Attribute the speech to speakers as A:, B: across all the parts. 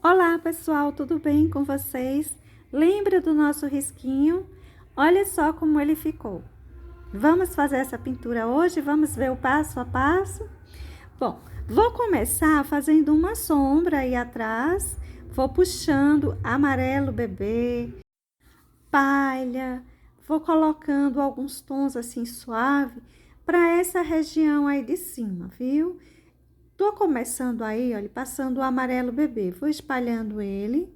A: Olá pessoal, tudo bem com vocês? Lembra do nosso risquinho? Olha só como ele ficou. Vamos fazer essa pintura hoje? Vamos ver o passo a passo? Bom, vou começar fazendo uma sombra aí atrás. Vou puxando amarelo bebê, palha. Vou colocando alguns tons assim suave para essa região aí de cima, viu? Tô começando aí, olha, passando o amarelo bebê. Vou espalhando ele,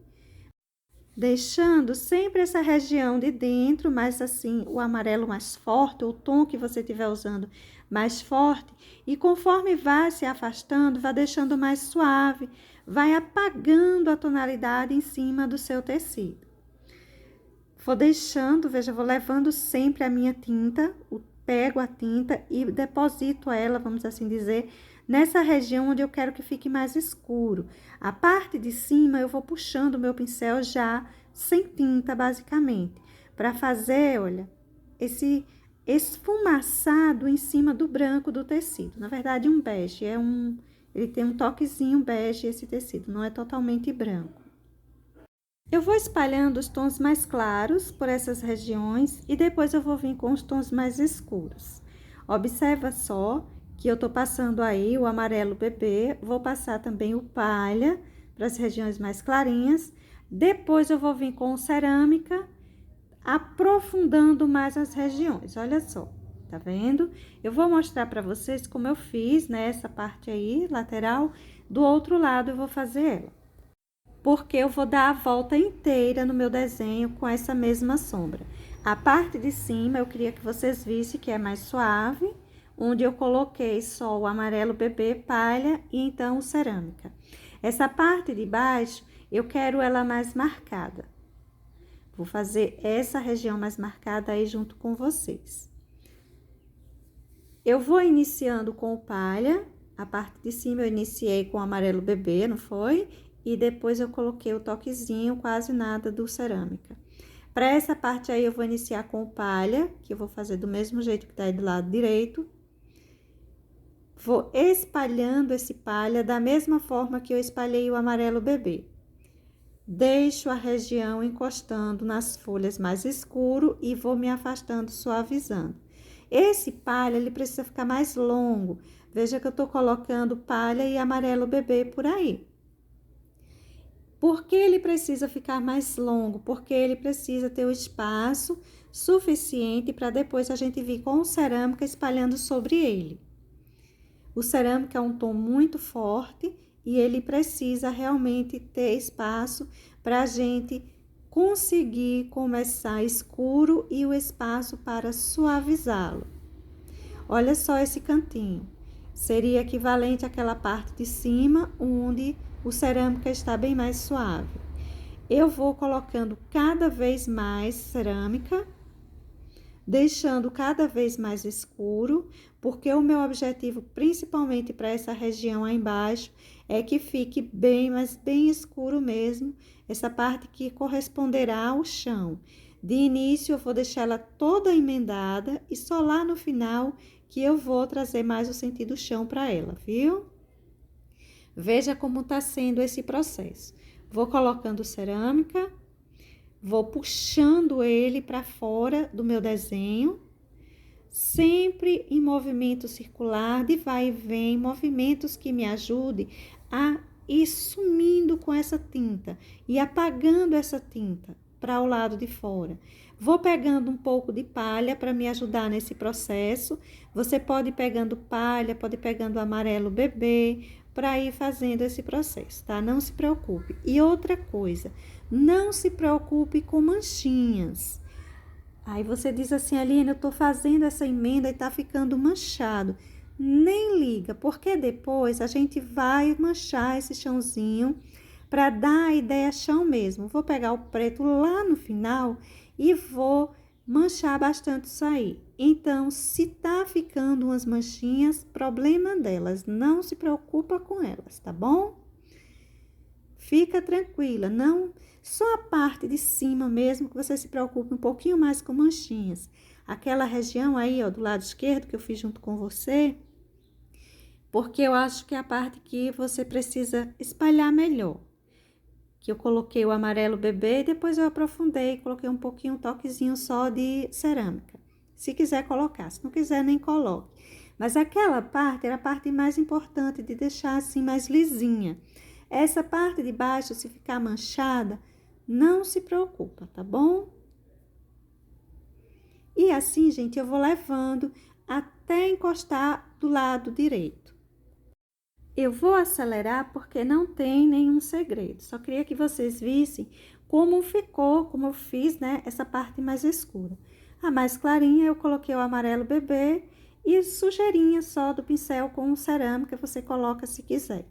A: deixando sempre essa região de dentro, mas assim, o amarelo mais forte, o tom que você estiver usando mais forte. E conforme vai se afastando, vai deixando mais suave, vai apagando a tonalidade em cima do seu tecido. Vou deixando, veja, vou levando sempre a minha tinta, pego a tinta e deposito ela, vamos assim dizer, nessa região onde eu quero que fique mais escuro. A parte de cima eu vou puxando o meu pincel já sem tinta, basicamente, para fazer, olha, esse esfumaçado em cima do branco do tecido. Na verdade, um bege, ele tem um toquezinho bege esse tecido, não é totalmente branco. Eu vou espalhando os tons mais claros por essas regiões e depois eu vou vir com os tons mais escuros. Observa só que eu tô passando aí o amarelo bebê, vou passar também o palha para as regiões mais clarinhas. Depois eu vou vir com o cerâmica, aprofundando mais as regiões. Olha só, tá vendo? Eu vou mostrar para vocês como eu fiz, né, essa parte aí, lateral. Do outro lado eu vou fazer ela, porque eu vou dar a volta inteira no meu desenho com essa mesma sombra. A parte de cima eu queria que vocês vissem que é mais suave, onde eu coloquei só o amarelo bebê, palha e então o cerâmica. Essa parte de baixo eu quero ela mais marcada. Vou fazer essa região mais marcada aí junto com vocês. Eu vou iniciando com o palha, a parte de cima eu iniciei com o amarelo bebê, não foi? E depois eu coloquei o toquezinho, quase nada, do cerâmica. Para essa parte aí, eu vou iniciar com o palha, que eu vou fazer do mesmo jeito que tá aí do lado direito. Vou espalhando esse palha da mesma forma que eu espalhei o amarelo bebê. Deixo a região encostando nas folhas mais escuro e vou me afastando, suavizando. Esse palha, ele precisa ficar mais longo. Veja que eu tô colocando palha e amarelo bebê por aí. Por que ele precisa ficar mais longo? Porque ele precisa ter o espaço suficiente para depois a gente vir com cerâmica espalhando sobre ele. O cerâmica é um tom muito forte e ele precisa realmente ter espaço para a gente conseguir começar escuro e o espaço para suavizá-lo. Olha só esse cantinho. Seria equivalente àquela parte de cima onde o cerâmica está bem mais suave. Eu vou colocando cada vez mais cerâmica, deixando cada vez mais escuro, porque o meu objetivo, principalmente para essa região aí embaixo, é que fique bem, mas bem escuro mesmo, essa parte que corresponderá ao chão. De início, eu vou deixar ela toda emendada e só lá no final que eu vou trazer mais o sentido chão para ela, viu? Veja como tá sendo esse processo. Vou colocando cerâmica, vou puxando ele para fora do meu desenho, sempre em movimento circular, de vai e vem, movimentos que me ajudem a ir sumindo com essa tinta e apagando essa tinta para o lado de fora. Vou pegando um pouco de palha para me ajudar nesse processo. Você pode ir pegando palha, pode ir pegando amarelo bebê, para ir fazendo esse processo, tá? Não se preocupe. E outra coisa, não se preocupe com manchinhas. Aí você diz assim, Aline, eu tô fazendo essa emenda e tá ficando manchado. Nem liga, porque depois a gente vai manchar esse chãozinho para dar a ideia chão mesmo. Vou pegar o preto lá no final e vou manchar bastante isso aí. Então, se tá ficando umas manchinhas, problema delas, não se preocupa com elas, tá bom? Fica tranquila, não, só a parte de cima mesmo que você se preocupe um pouquinho mais com manchinhas. Aquela região aí, ó, do lado esquerdo que eu fiz junto com você, porque eu acho que é a parte que você precisa espalhar melhor. que eu coloquei o amarelo bebê e depois eu aprofundei, coloquei um pouquinho, um toquezinho só de cerâmica. Se quiser colocar, se não quiser nem coloque. Mas aquela parte era a parte mais importante de deixar assim mais lisinha. Essa parte de baixo, se ficar manchada, não se preocupa, tá bom? E assim, gente, eu vou levando até encostar do lado direito. Eu vou acelerar porque não tem nenhum segredo. Só queria que vocês vissem como ficou, como eu fiz, né? Essa parte mais escura. A mais clarinha eu coloquei o amarelo bebê e sujeirinha só do pincel com cerâmica, você coloca se quiser.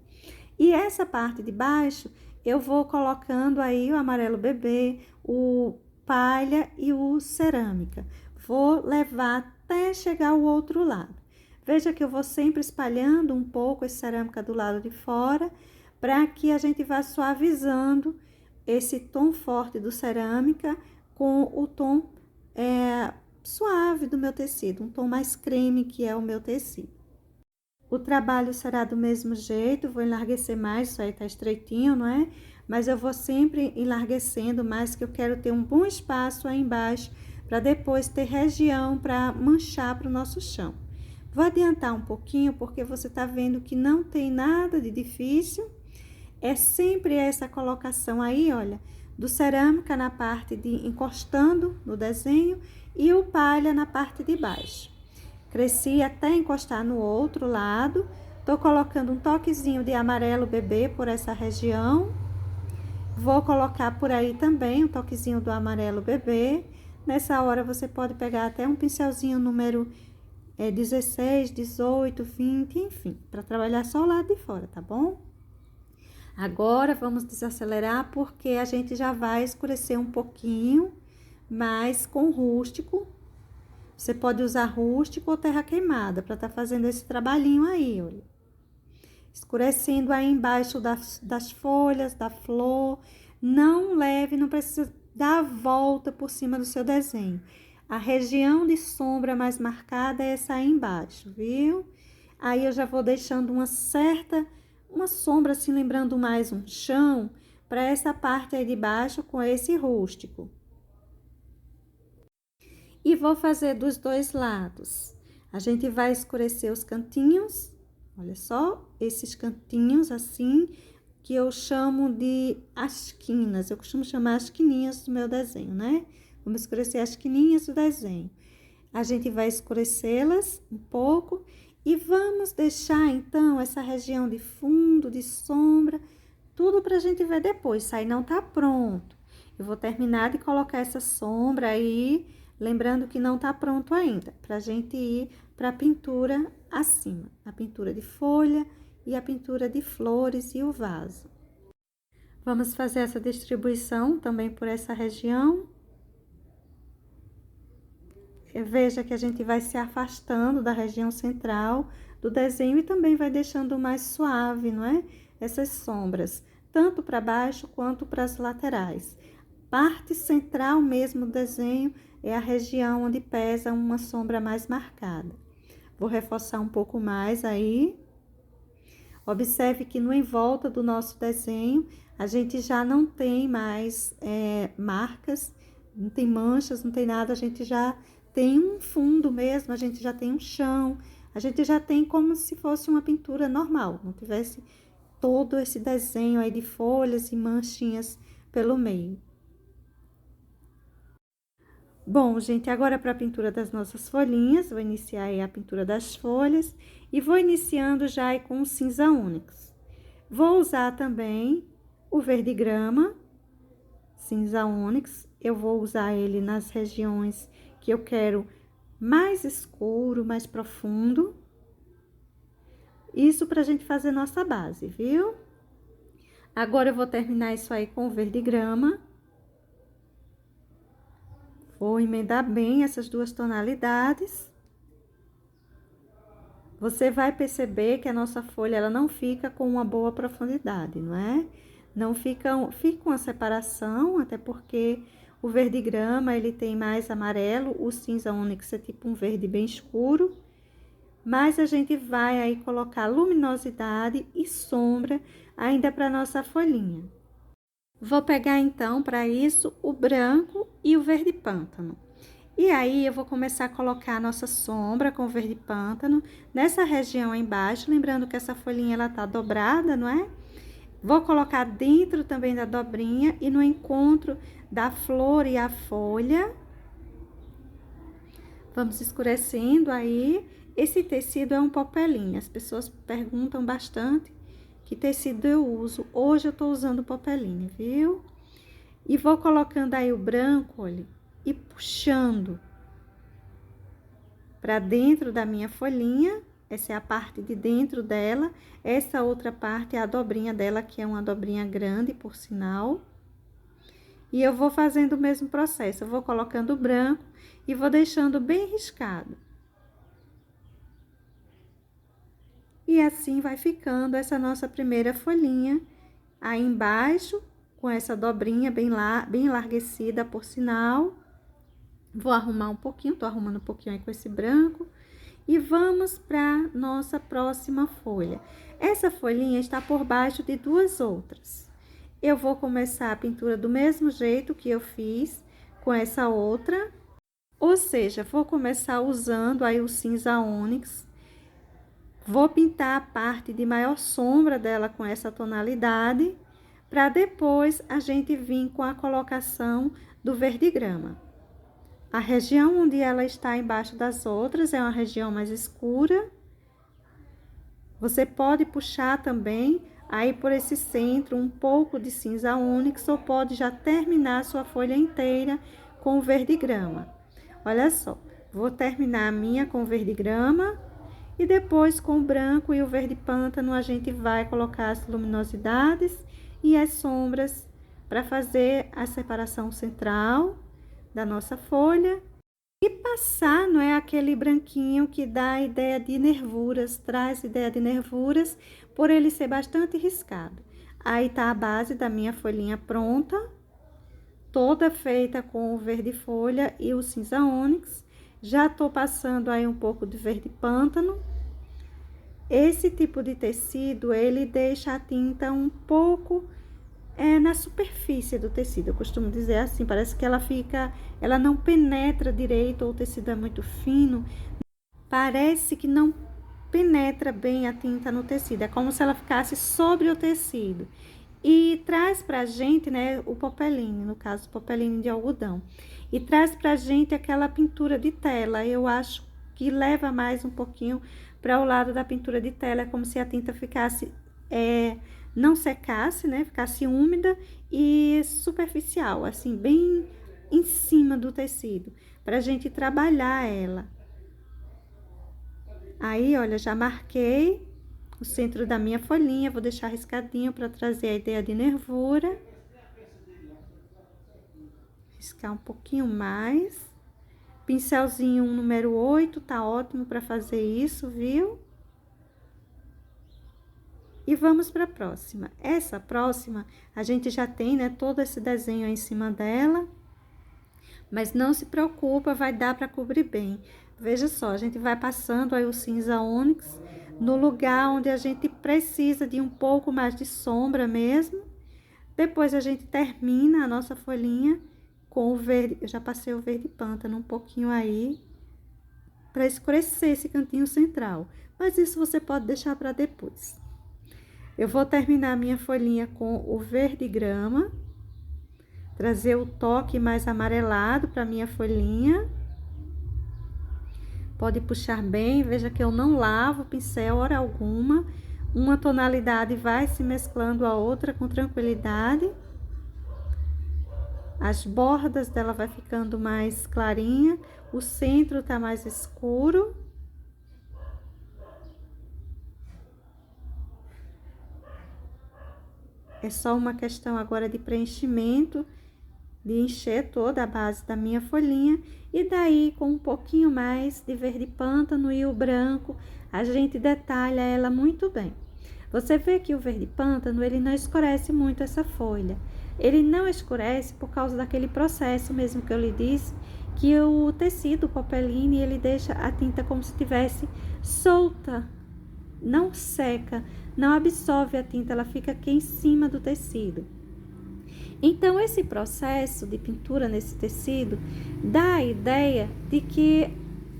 A: E essa parte de baixo, eu vou colocando aí o amarelo bebê, o palha e o cerâmica. Vou levar até chegar ao outro lado. Veja que eu vou sempre espalhando um pouco a cerâmica do lado de fora, para que a gente vá suavizando esse tom forte do cerâmica com o tom suave do meu tecido, um tom mais creme que é o meu tecido. O trabalho será do mesmo jeito, vou enlarguecer mais, isso aí tá estreitinho, não é? Mas eu vou sempre enlarguecendo mais, que eu quero ter um bom espaço aí embaixo, para depois ter região para manchar para o nosso chão. Vou adiantar um pouquinho, porque você tá vendo que não tem nada de difícil. É sempre essa colocação aí, olha, do cerâmica na parte de encostando no desenho e o palha na parte de baixo. Cresci até encostar no outro lado. Tô colocando um toquezinho de amarelo bebê por essa região. Vou colocar por aí também um toquezinho do amarelo bebê. Nessa hora você pode pegar até um pincelzinho número 16, 18, 20, enfim, para trabalhar só o lado de fora, tá bom? Agora vamos desacelerar porque a gente já vai escurecer um pouquinho, mas com rústico. Você pode usar rústico ou terra queimada para estar fazendo esse trabalhinho aí, olha. Escurecendo aí embaixo das folhas, da flor. Não leve, não precisa dar a volta por cima do seu desenho. A região de sombra mais marcada é essa aí embaixo, viu? Aí eu já vou deixando uma sombra assim, lembrando mais um chão, para essa parte aí de baixo com esse rústico. E vou fazer dos dois lados. A gente vai escurecer os cantinhos, olha só, esses cantinhos assim, que eu chamo de as quinas. Eu costumo chamar as quininhas do meu desenho, né? Vamos escurecer as quininhas do desenho. A gente vai escurecê-las um pouco e vamos deixar, então, essa região de fundo, de sombra, tudo pra gente ver depois. Isso aí não tá pronto. Eu vou terminar de colocar essa sombra aí, lembrando que não tá pronto ainda, pra gente ir pra pintura acima. A pintura de folha e a pintura de flores e o vaso. Vamos fazer essa distribuição também por essa região. Veja que a gente vai se afastando da região central do desenho e também vai deixando mais suave, não é? Essas sombras, tanto para baixo quanto para as laterais. Parte central mesmo do desenho é a região onde pesa uma sombra mais marcada. Vou reforçar um pouco mais aí. Observe que no em volta do nosso desenho, a gente já não tem mais marcas, não tem manchas, não tem nada, a gente já tem um fundo mesmo, a gente já tem um chão, a gente já tem como se fosse uma pintura normal, não tivesse todo esse desenho aí de folhas e manchinhas pelo meio. Bom, gente, agora para a pintura das nossas folhinhas, vou iniciar aí a pintura das folhas e vou iniciando já aí com o cinza ônix. Vou usar também o verde grama, cinza ônix, eu vou usar ele nas regiões que eu quero mais escuro, mais profundo. Isso pra gente fazer nossa base, viu? Agora eu vou terminar isso aí com o verde grama. Vou emendar bem essas duas tonalidades. Você vai perceber que a nossa folha, ela não fica com uma boa profundidade, não é? Não fica uma separação, até porque o verde grama, ele tem mais amarelo, o cinza ônix é tipo um verde bem escuro. Mas a gente vai aí colocar luminosidade e sombra ainda para nossa folhinha. Vou pegar então para isso o branco e o verde pântano. E aí eu vou começar a colocar a nossa sombra com o verde pântano nessa região aí embaixo, lembrando que essa folhinha ela tá dobrada, não é? Vou colocar dentro também da dobrinha e no encontro da flor e a folha. Vamos escurecendo aí. Esse tecido é um popelinho. As pessoas perguntam bastante que tecido eu uso. Hoje eu tô usando popelinho, viu? E vou colocando aí o branco, olha, e puxando para dentro da minha folhinha. Essa é a parte de dentro dela. Essa outra parte é a dobrinha dela, que é uma dobrinha grande, por sinal. E eu vou fazendo o mesmo processo. Eu vou colocando o branco e vou deixando bem riscado. E assim vai ficando essa nossa primeira folhinha. Aí embaixo, com essa dobrinha bem larguecida, por sinal. Vou arrumar um pouquinho, tô arrumando um pouquinho aí com esse branco. E vamos para nossa próxima folha. Essa folhinha está por baixo de duas outras. Eu vou começar a pintura do mesmo jeito que eu fiz com essa outra. Ou seja, vou começar usando aí o cinza ônix. Vou pintar a parte de maior sombra dela com essa tonalidade, para depois a gente vir com a colocação do verde grama. A região onde ela está embaixo das outras é uma região mais escura. Você pode puxar também aí por esse centro um pouco de cinza ônix, ou pode já terminar a sua folha inteira com o verde grama. Olha só, vou terminar a minha com o verde grama. E depois, com o branco e o verde pântano, a gente vai colocar as luminosidades e as sombras para fazer a separação central da nossa folha. E passar, não é, aquele branquinho que dá a ideia de nervuras, traz ideia de nervuras, por ele ser bastante riscado. Aí tá a base da minha folhinha pronta, toda feita com o verde folha e o cinza ônix. Já tô passando aí um pouco de verde pântano. Esse tipo de tecido, ele deixa a tinta um pouco na superfície do tecido. Eu costumo dizer assim, parece que ela não penetra direito, ou o tecido é muito fino. Parece que não penetra bem a tinta no tecido. É como se ela ficasse sobre o tecido. E traz pra gente, né, o popeline, no caso, o popeline de algodão. E traz pra gente aquela pintura de tela. Eu acho que leva mais um pouquinho para o lado da pintura de tela. É como se a tinta ficasse, não secasse, né, ficasse úmida e superficial, assim, bem em cima do tecido, pra gente trabalhar ela. Aí, olha, já marquei o centro da minha folhinha, vou deixar riscadinho para trazer a ideia de nervura. Riscar um pouquinho mais. Pincelzinho número 8, tá ótimo para fazer isso, viu? E vamos para a próxima. Essa próxima, a gente já tem, né, todo esse desenho aí em cima dela. Mas não se preocupa, vai dar para cobrir bem. Veja só, a gente vai passando aí o cinza ônix no lugar onde a gente precisa de um pouco mais de sombra mesmo. Depois a gente termina a nossa folhinha com o verde. Eu já passei o verde pântano um pouquinho aí para escurecer esse cantinho central, mas isso você pode deixar para depois. Eu vou terminar a minha folhinha com o verde grama, trazer o toque mais amarelado para minha folhinha. Pode puxar bem, veja que eu não lavo o pincel hora alguma. Uma tonalidade vai se mesclando a outra com tranquilidade. As bordas dela vai ficando mais clarinha, o centro tá mais escuro. É só uma questão agora de preenchimento, de encher toda a base da minha folhinha. E daí, com um pouquinho mais de verde pântano e o branco, a gente detalha ela muito bem. Você vê que o verde pântano, ele não escurece muito essa folha. Ele não escurece por causa daquele processo mesmo que eu lhe disse, que o tecido popeline, ele deixa a tinta como se tivesse solta, não seca, não absorve a tinta, ela fica aqui em cima do tecido. Então, esse processo de pintura nesse tecido dá a ideia de que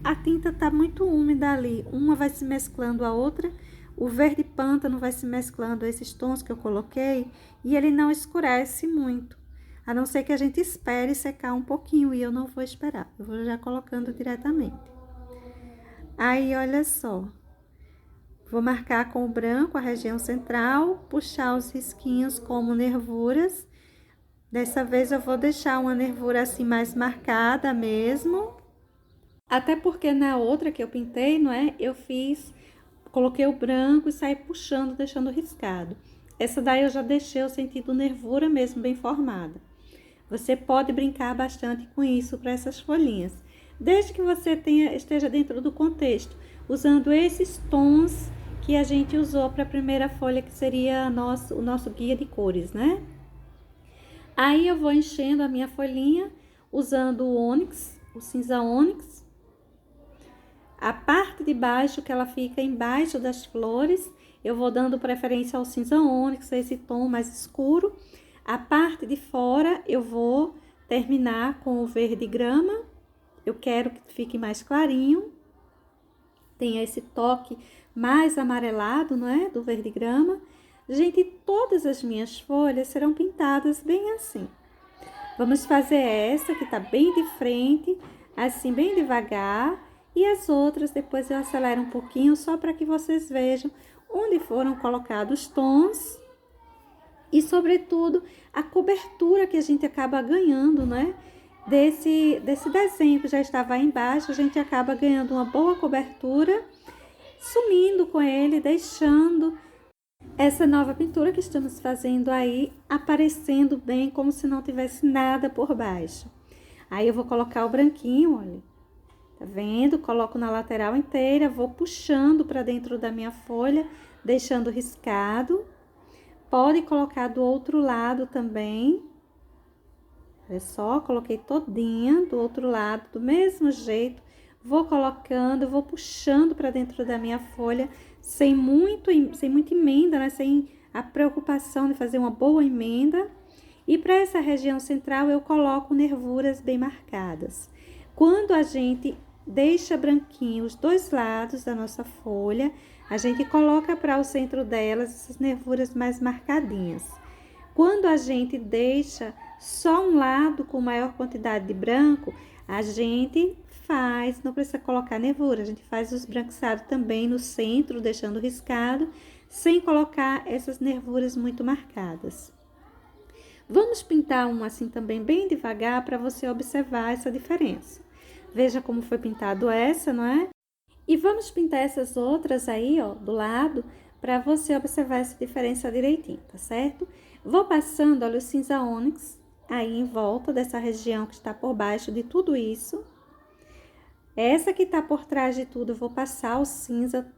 A: a tinta está muito úmida ali. Uma vai se mesclando à outra, o verde pântano vai se mesclando a esses tons que eu coloquei e ele não escurece muito. A não ser que a gente espere secar um pouquinho e eu não vou esperar. Eu vou já colocando diretamente. Aí, olha só. Vou marcar com o branco a região central, puxar os risquinhos como nervuras. Dessa vez eu vou deixar uma nervura assim mais marcada mesmo. Até porque na outra que eu pintei, não é? Coloquei o branco e saí puxando, deixando riscado. Essa daí eu já deixei o sentido nervura mesmo bem formada. Você pode brincar bastante com isso para essas folhinhas. Desde que você esteja dentro do contexto, usando esses tons que a gente usou para a primeira folha, que seria o nosso guia de cores, né? Aí eu vou enchendo a minha folhinha usando o ônix, o cinza ônix. A parte de baixo, que ela fica embaixo das flores, eu vou dando preferência ao cinza ônix, a esse tom mais escuro. A parte de fora, eu vou terminar com o verde grama. Eu quero que fique mais clarinho. Tenha esse toque mais amarelado, não é? Do verde grama. Gente, todas as minhas folhas serão pintadas bem assim. Vamos fazer essa que tá bem de frente, assim, bem devagar. E as outras, depois eu acelero um pouquinho, só para que vocês vejam onde foram colocados tons. E, sobretudo, a cobertura que a gente acaba ganhando, né? Desse desenho que já estava aí embaixo, a gente acaba ganhando uma boa cobertura, sumindo com ele, deixando essa nova pintura que estamos fazendo aí aparecendo bem, como se não tivesse nada por baixo. Aí eu vou colocar o branquinho, olha, tá vendo? Coloco na lateral inteira, vou puxando para dentro da minha folha, deixando riscado. Pode colocar do outro lado também. Olha só, coloquei todinha do outro lado, do mesmo jeito. Vou colocando, vou puxando para dentro da minha folha, sem muita emenda, né? Sem a preocupação de fazer uma boa emenda. E para essa região central, eu coloco nervuras bem marcadas. Quando a gente deixa branquinho os dois lados da nossa folha, a gente coloca para o centro delas essas nervuras mais marcadinhas. Quando a gente deixa só um lado com maior quantidade de branco, a gente não precisa colocar nervura, a gente faz os branquiçados também no centro, deixando riscado, sem colocar essas nervuras muito marcadas. Vamos pintar um assim também bem devagar para você observar essa diferença. Veja como foi pintado essa, não é? E vamos pintar essas outras aí, ó, do lado, para você observar essa diferença direitinho, tá certo? Vou passando, olha, o cinza ônix aí em volta dessa região que está por baixo de tudo isso. Essa que tá por trás de tudo, eu vou passar o cinza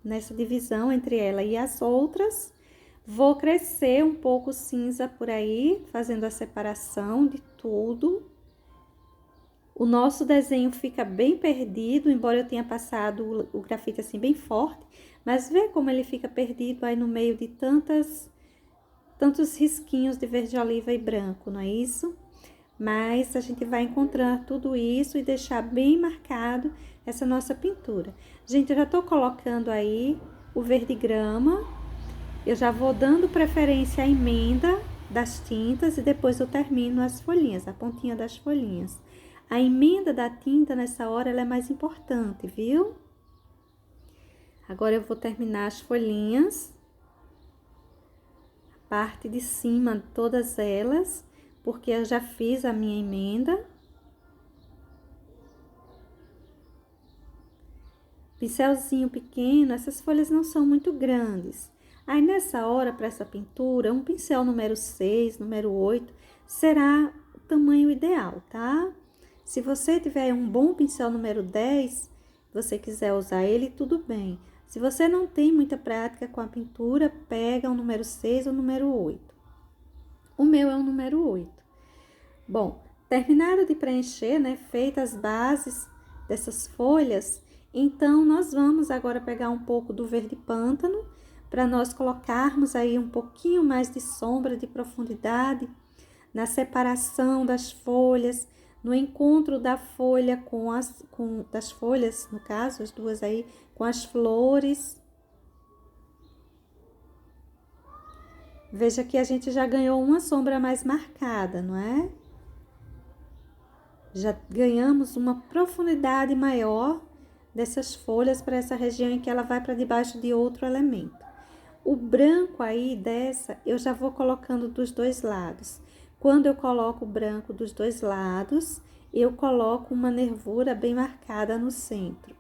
A: nessa divisão entre ela e as outras. Vou crescer um pouco o cinza por aí, fazendo a separação de tudo. O nosso desenho fica bem perdido, embora eu tenha passado o grafite assim bem forte, mas vê como ele fica perdido aí no meio de tantos risquinhos de verde oliva e branco, não é isso? Mas a gente vai encontrar tudo isso e deixar bem marcado essa nossa pintura. Gente, eu já tô colocando aí o verde grama, eu já vou dando preferência à emenda das tintas e depois eu termino as folhinhas, a pontinha das folhinhas. A emenda da tinta nessa hora ela é mais importante, viu? Agora eu vou terminar as folhinhas, a parte de cima, todas elas, porque eu já fiz a minha emenda. Pincelzinho pequeno, essas folhas não são muito grandes. Aí, nessa hora, para essa pintura, um pincel número 6, número 8, será o tamanho ideal, tá? Se você tiver um bom pincel número 10, você quiser usar ele, tudo bem. Se você não tem muita prática com a pintura, pega o número 6 ou o número 8. O meu é o número 8. Bom, terminado de preencher, né, feitas as bases dessas folhas, então nós vamos agora pegar um pouco do verde pântano, para nós colocarmos aí um pouquinho mais de sombra, de profundidade na separação das folhas, no encontro da folha das folhas, no caso, as duas aí, com as flores. Veja que a gente já ganhou uma sombra mais marcada, não é? Já ganhamos uma profundidade maior dessas folhas para essa região em que ela vai para debaixo de outro elemento. O branco aí dessa, eu já vou colocando dos dois lados. Quando eu coloco o branco dos dois lados, eu coloco uma nervura bem marcada no centro.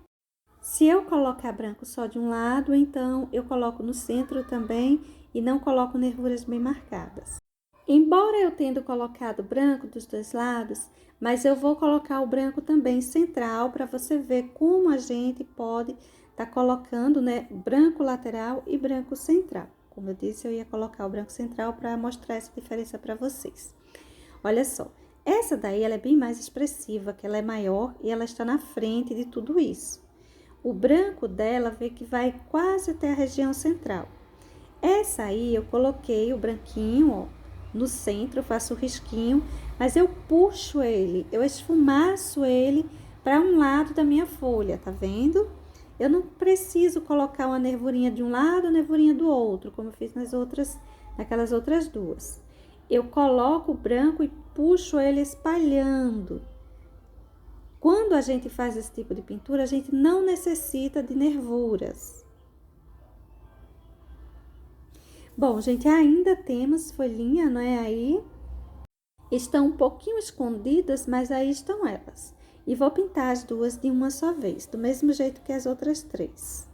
A: Se eu colocar branco só de um lado, então eu coloco no centro também e não coloco nervuras bem marcadas. Embora eu tenha colocado branco dos dois lados, mas eu vou colocar o branco também central para você ver como a gente pode estar colocando, né, branco lateral e branco central. Como eu disse, eu ia colocar o branco central para mostrar essa diferença para vocês. Olha só, essa daí ela é bem mais expressiva, que ela é maior e ela está na frente de tudo isso. O branco dela vê que vai quase até a região central. Essa aí eu coloquei o branquinho, ó, no centro, eu faço o risquinho, mas eu puxo ele, eu esfumaço ele para um lado da minha folha, tá vendo? Eu não preciso colocar uma nervurinha de um lado, nervurinha do outro, como eu fiz naquelas outras duas. Eu coloco o branco e puxo ele espalhando. Quando a gente faz esse tipo de pintura, a gente não necessita de nervuras. Bom, gente, ainda temos folhinha, não é aí? Estão um pouquinho escondidas, mas aí estão elas. E vou pintar as duas de uma só vez, do mesmo jeito que as outras três.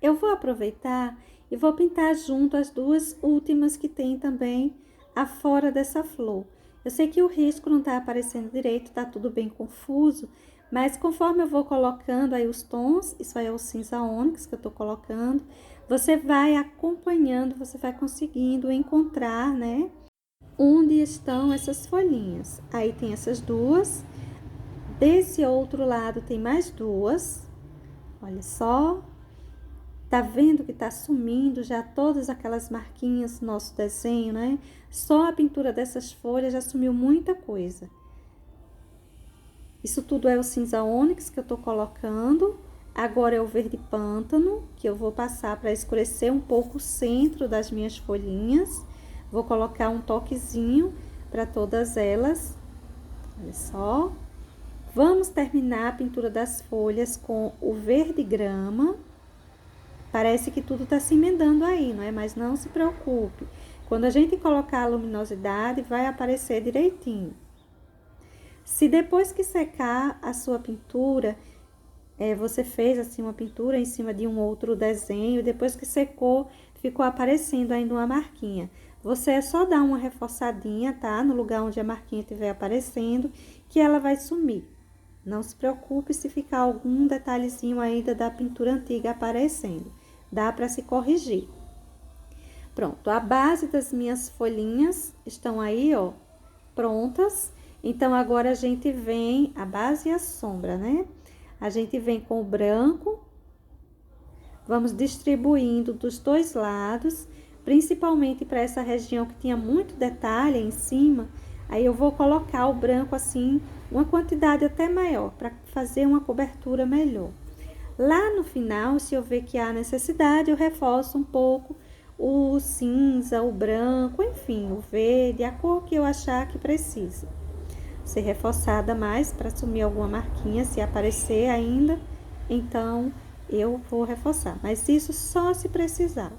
A: Eu vou aproveitar e vou pintar junto as duas últimas que tem também afora dessa flor. Eu sei que o risco não tá aparecendo direito, tá tudo bem confuso, mas conforme eu vou colocando aí os tons, isso aí é o cinza ônix que eu tô colocando, você vai acompanhando, você vai conseguindo encontrar, né, onde estão essas folhinhas. Aí tem essas duas, desse outro lado tem mais duas, olha só. Tá vendo que tá sumindo já todas aquelas marquinhas no nosso desenho, né? Só a pintura dessas folhas já sumiu muita coisa. Isso tudo é o cinza ônix que eu tô colocando. Agora é o verde pântano, que eu vou passar para escurecer um pouco o centro das minhas folhinhas. Vou colocar um toquezinho para todas elas. Olha só. Vamos terminar a pintura das folhas com o verde grama. Parece que tudo tá se emendando aí, não é? Mas não se preocupe. Quando a gente colocar a luminosidade, vai aparecer direitinho. Se depois que secar a sua pintura, você fez assim uma pintura em cima de um outro desenho, depois que secou, ficou aparecendo ainda uma marquinha. Você é só dar uma reforçadinha, tá? No lugar onde a marquinha estiver aparecendo, que ela vai sumir. Não se preocupe se ficar algum detalhezinho ainda da pintura antiga aparecendo. Dá para se corrigir. Pronto, a base das minhas folhinhas estão aí, ó, prontas. Então, agora a gente vem, a base e a sombra, né? A gente vem com o branco, vamos distribuindo dos dois lados, principalmente para essa região que tinha muito detalhe em cima. Aí eu vou colocar o branco assim, uma quantidade até maior, para fazer uma cobertura melhor. Lá no final, se eu ver que há necessidade, eu reforço um pouco o cinza, o branco, enfim, o verde, a cor que eu achar que precisa ser reforçada mais para assumir alguma marquinha, se aparecer ainda, então eu vou reforçar. Mas isso só se precisar.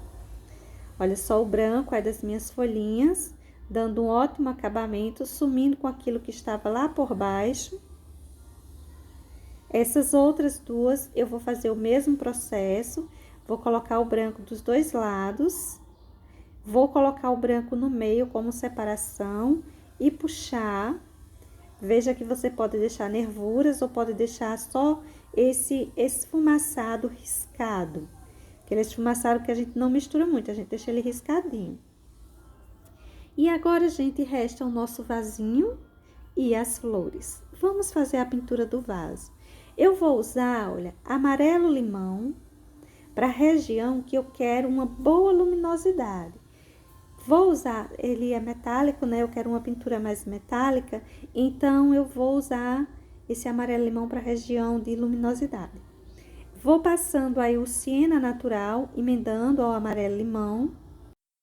A: Olha só o branco é das minhas folhinhas, dando um ótimo acabamento, sumindo com aquilo que estava lá por baixo. Essas outras duas, eu vou fazer o mesmo processo, vou colocar o branco dos dois lados, vou colocar o branco no meio como separação e puxar. Veja que você pode deixar nervuras ou pode deixar só esse esfumaçado riscado. Aquele esfumaçado que a gente não mistura muito, a gente deixa ele riscadinho. E agora, gente, resta o nosso vasinho e as flores. Vamos fazer a pintura do vaso. Eu vou usar, olha, amarelo-limão para a região que eu quero uma boa luminosidade. Vou usar, ele é metálico, né? Eu quero uma pintura mais metálica, então eu vou usar esse amarelo limão para a região de luminosidade. Vou passando aí o siena natural, emendando ao amarelo limão.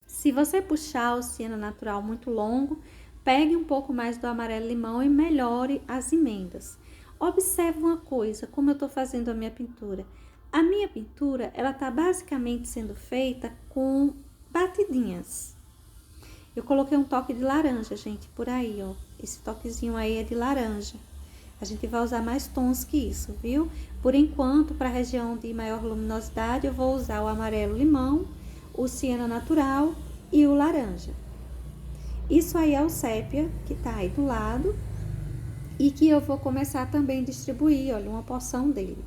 A: Se você puxar o siena natural muito longo, pegue um pouco mais do amarelo limão e melhore as emendas. Observe uma coisa, como eu estou fazendo a minha pintura. A minha pintura, ela está basicamente sendo feita com batidinhas. Eu coloquei um toque de laranja, gente, por aí, ó. Esse toquezinho aí é de laranja. A gente vai usar mais tons que isso, viu? Por enquanto, para a região de maior luminosidade, eu vou usar o amarelo limão, o siena natural e o laranja. Isso aí é o sépia, que tá aí do lado, e que eu vou começar também a distribuir, olha, uma porção dele.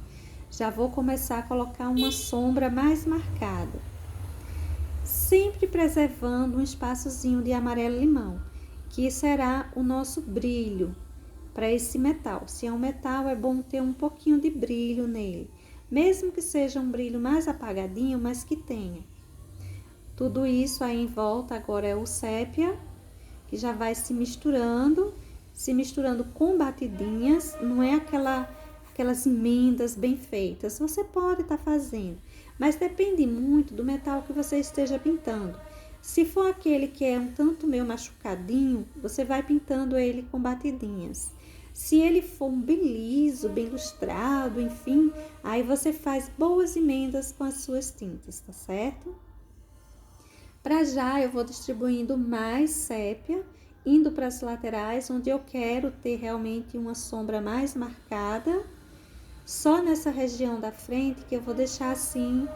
A: Já vou começar a colocar uma sombra mais marcada. Sempre preservando um espaçozinho de amarelo limão, que será o nosso brilho para esse metal. Se é um metal, é bom ter um pouquinho de brilho nele, mesmo que seja um brilho mais apagadinho, mas que tenha. Tudo isso aí em volta agora é o sépia, que já vai se misturando com batidinhas, não é aquelas emendas bem feitas. Você pode estar fazendo, mas depende muito do metal que você esteja pintando. Se for aquele que é um tanto meio machucadinho, você vai pintando ele com batidinhas. Se ele for bem liso, bem lustrado, enfim, aí você faz boas emendas com as suas tintas, tá certo? Para já eu vou distribuindo mais sépia, indo para as laterais, onde eu quero ter realmente uma sombra mais marcada. Só nessa região da frente que eu vou deixar assim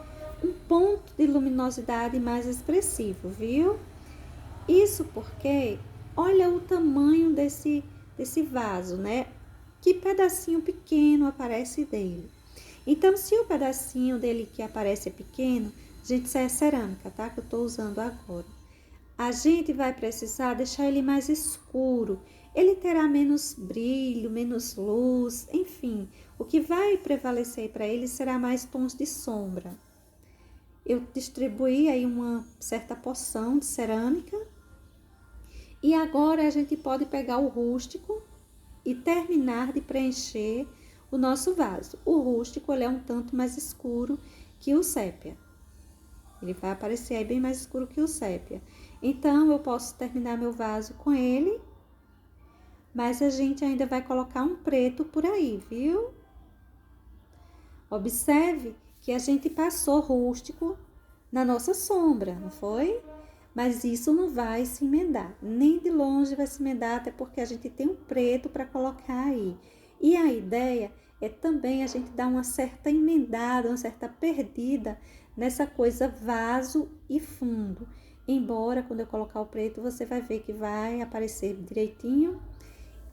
A: um ponto de luminosidade mais expressivo, viu? Isso porque, olha o tamanho desse vaso, né? Que pedacinho pequeno aparece dele. Então, se o pedacinho dele que aparece é pequeno, gente, isso é cerâmica, tá? Que eu tô usando agora. A gente vai precisar deixar ele mais escuro. Ele terá menos brilho, menos luz, enfim. O que vai prevalecer para ele será mais tons de sombra. Eu distribuí aí uma certa porção de cerâmica. E agora a gente pode pegar o rústico e terminar de preencher o nosso vaso. O rústico, ele é um tanto mais escuro que o sépia. Ele vai aparecer aí bem mais escuro que o sépia. Então, eu posso terminar meu vaso com ele, mas a gente ainda vai colocar um preto por aí, viu? Observe que a gente passou rústico na nossa sombra, não foi? Mas isso não vai se emendar, nem de longe vai se emendar, até porque a gente tem um preto para colocar aí. E a ideia é também a gente dar uma certa emendada, uma certa perdida nessa coisa vaso e fundo. Embora quando eu colocar o preto, você vai ver que vai aparecer direitinho.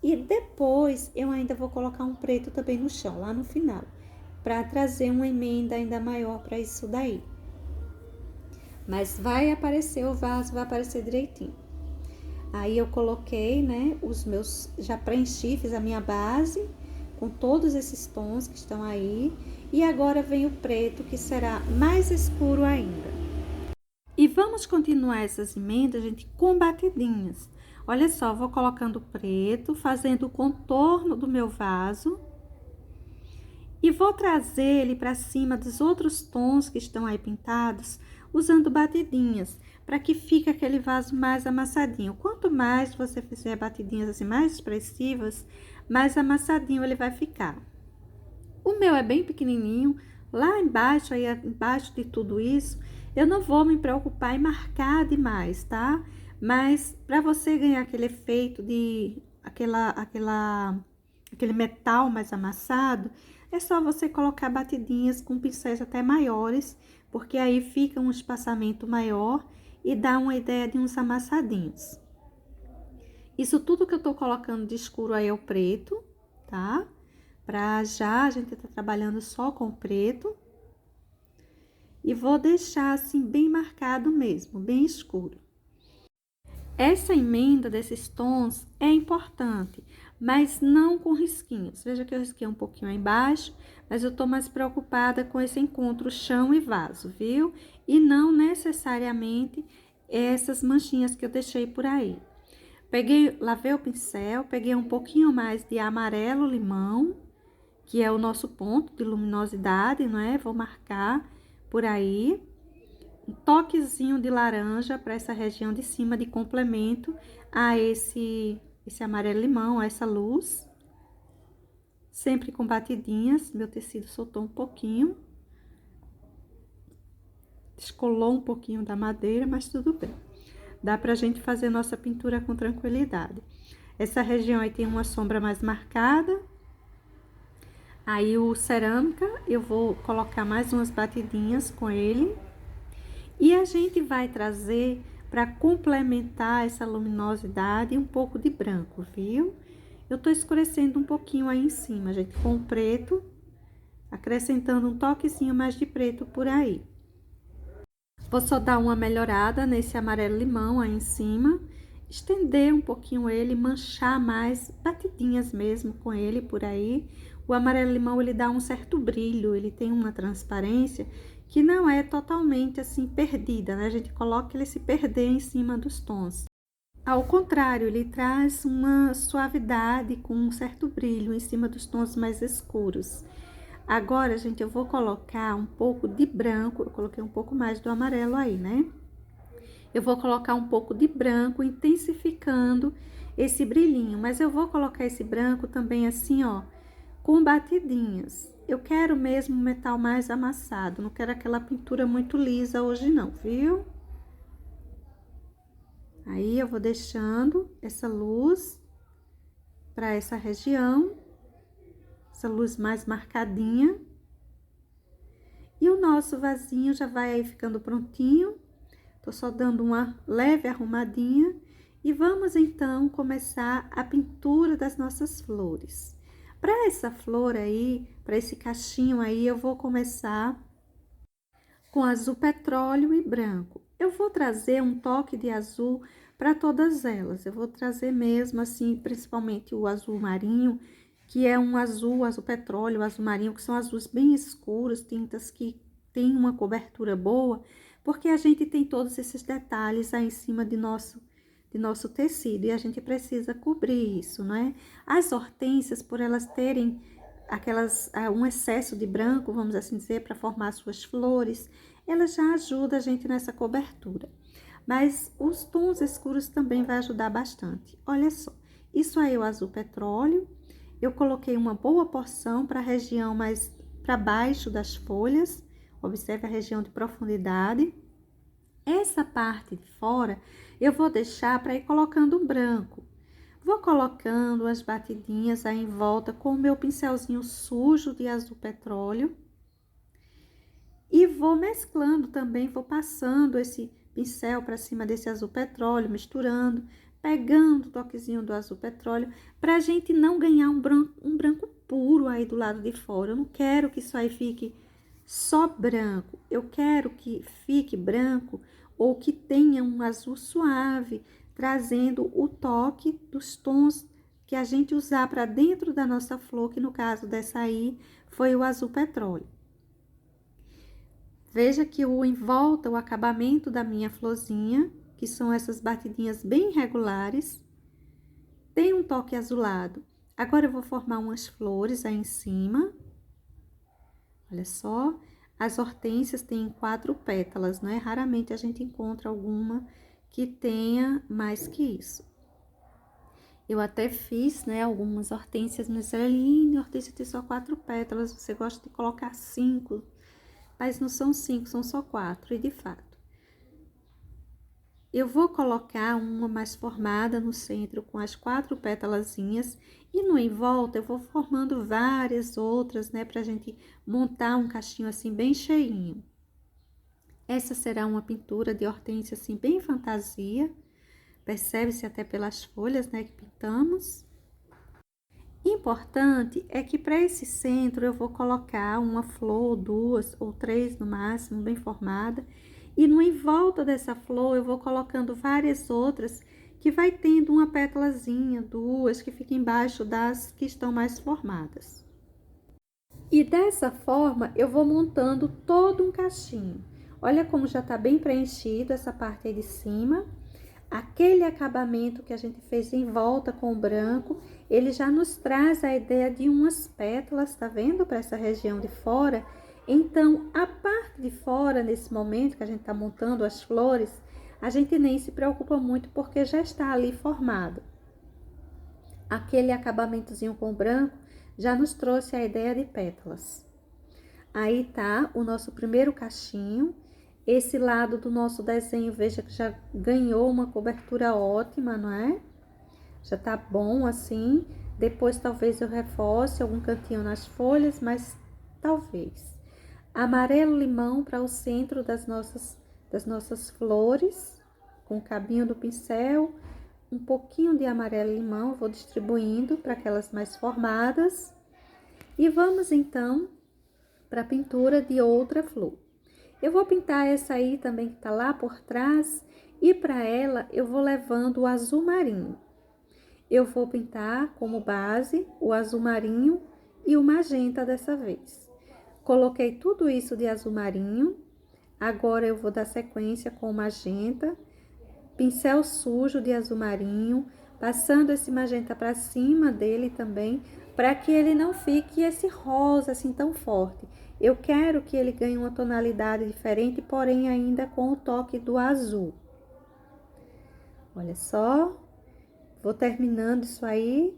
A: E depois eu ainda vou colocar um preto também no chão, lá no final, para trazer uma emenda ainda maior para isso daí. Mas vai aparecer o vaso, vai aparecer direitinho. Aí eu coloquei, né, já preenchi, fiz a minha base com todos esses tons que estão aí. E agora vem o preto, que será mais escuro ainda. E vamos continuar essas emendas, gente, com batidinhas. Olha só, vou colocando preto, fazendo o contorno do meu vaso. E vou trazer ele para cima dos outros tons que estão aí pintados, usando batidinhas, para que fique aquele vaso mais amassadinho. Quanto mais você fizer batidinhas assim mais expressivas, mais amassadinho ele vai ficar. O meu é bem pequenininho, lá embaixo, aí embaixo de tudo isso, eu não vou me preocupar em marcar demais, tá? Mas para você ganhar aquele efeito de aquele metal mais amassado, é só você colocar batidinhas com pincéis até maiores, porque aí fica um espaçamento maior e dá uma ideia de uns amassadinhos. Isso tudo que eu tô colocando de escuro aí é o preto, tá? Pra já a gente tá trabalhando só com preto. E vou deixar assim bem marcado mesmo, bem escuro. Essa emenda desses tons é importante, mas não com risquinhos. Veja que eu risquei um pouquinho aí embaixo, mas eu tô mais preocupada com esse encontro chão e vaso, viu? E não necessariamente essas manchinhas que eu deixei por aí. Lavei o pincel, peguei um pouquinho mais de amarelo limão, que é o nosso ponto de luminosidade, não é? Vou marcar por aí. Um toquezinho de laranja para essa região de cima de complemento a esse amarelo limão, a essa luz. Sempre com batidinhas, meu tecido soltou um pouquinho. Descolou um pouquinho da madeira, mas tudo bem. Dá pra gente fazer nossa pintura com tranquilidade. Essa região aí tem uma sombra mais marcada. Aí o cerâmica, eu vou colocar mais umas batidinhas com ele. E a gente vai trazer, para complementar essa luminosidade, um pouco de branco, viu? Eu tô escurecendo um pouquinho aí em cima, gente, com o preto, acrescentando um toquezinho mais de preto por aí. Vou só dar uma melhorada nesse amarelo limão aí em cima, estender um pouquinho ele, manchar mais, batidinhas mesmo com ele por aí. O amarelo limão, ele dá um certo brilho, ele tem uma transparência que não é totalmente assim perdida, né? A gente coloca ele se perder em cima dos tons. Ao contrário, ele traz uma suavidade com um certo brilho em cima dos tons mais escuros. Agora, gente, eu vou colocar um pouco de branco, eu coloquei um pouco mais do amarelo aí, né? Eu vou colocar um pouco de branco, intensificando esse brilhinho, mas eu vou colocar esse branco também assim, ó, com batidinhas. Eu quero mesmo um metal mais amassado, não quero aquela pintura muito lisa hoje não, viu? Aí, eu vou deixando essa luz para essa região, essa luz mais marcadinha. E o nosso vasinho já vai aí ficando prontinho. Tô só dando uma leve arrumadinha. E vamos, então, começar a pintura das nossas flores. Para essa flor aí, para esse cachinho aí, eu vou começar com azul petróleo e branco. Eu vou trazer um toque de azul para todas elas. Eu vou trazer mesmo assim, principalmente o azul marinho, que é um azul petróleo, azul marinho, que são azuis bem escuros, tintas que têm uma cobertura boa, porque a gente tem todos esses detalhes aí em cima de nosso tecido e a gente precisa cobrir isso, não é? As hortênsias, por elas terem um excesso de branco, vamos assim dizer, para formar suas flores, ela já ajuda a gente nessa cobertura. Mas os tons escuros também vai ajudar bastante. Olha só, isso aí é o azul petróleo. Eu coloquei uma boa porção para a região mais para baixo das folhas. Observe a região de profundidade. Essa parte de fora eu vou deixar para ir colocando o branco. Vou colocando as batidinhas aí em volta com o meu pincelzinho sujo de azul petróleo. E vou mesclando também, vou passando esse pincel para cima desse azul petróleo, misturando, pegando o toquezinho do azul petróleo, para a gente não ganhar um branco puro aí do lado de fora. Eu não quero que isso aí fique só branco, eu quero que fique branco ou que tenha um azul suave, trazendo o toque dos tons que a gente usar para dentro da nossa flor, que no caso dessa aí foi o azul petróleo. Veja que em volta, o acabamento da minha florzinha, que são essas batidinhas bem regulares, tem um toque azulado. Agora, eu vou formar umas flores aí em cima. Olha só, as hortênsias têm 4 pétalas, né? Raramente a gente encontra alguma que tenha mais que isso. Eu até fiz, né, algumas hortênsias, mas ela é linda, a hortênsia tem só 4 pétalas, você gosta de colocar 5, mas não são 5, são só 4, e de fato. Eu vou colocar uma mais formada no centro com as 4 pétalazinhas e no em volta eu vou formando várias outras, né, pra gente montar um cachinho assim bem cheinho. Essa será uma pintura de hortênsia assim bem fantasia, percebe-se até pelas folhas, né, que pintamos. Importante é que para esse centro eu vou colocar uma flor, 2 ou 3 no máximo, bem formada. E no em volta dessa flor eu vou colocando várias outras que vai tendo uma pétalazinha, 2 que fica embaixo das que estão mais formadas. E dessa forma eu vou montando todo um cachinho. Olha como já tá bem preenchido essa parte aí de cima. Aquele acabamento que a gente fez em volta com o branco, ele já nos traz a ideia de umas pétalas, tá vendo? Para essa região de fora. Então, a parte de fora, nesse momento que a gente tá montando as flores, a gente nem se preocupa muito porque já está ali formado. Aquele acabamentozinho com o branco já nos trouxe a ideia de pétalas. Aí tá o nosso primeiro cachinho. Esse lado do nosso desenho, veja que já ganhou uma cobertura ótima, não é? Já tá bom assim. Depois talvez eu reforce algum cantinho nas folhas, mas talvez. Amarelo limão para o centro das nossas flores, com o cabinho do pincel. Um pouquinho de amarelo limão, vou distribuindo para aquelas mais formadas. E vamos então para a pintura de outra flor. Eu vou pintar essa aí também que tá lá por trás e para ela eu vou levando o azul marinho. Eu vou pintar como base o azul marinho e o magenta dessa vez. Coloquei tudo isso de azul marinho, agora eu vou dar sequência com o magenta, pincel sujo de azul marinho, passando esse magenta para cima dele também, para que ele não fique esse rosa assim tão forte. Eu quero que ele ganhe uma tonalidade diferente, porém ainda com o toque do azul. Olha só, vou terminando isso aí.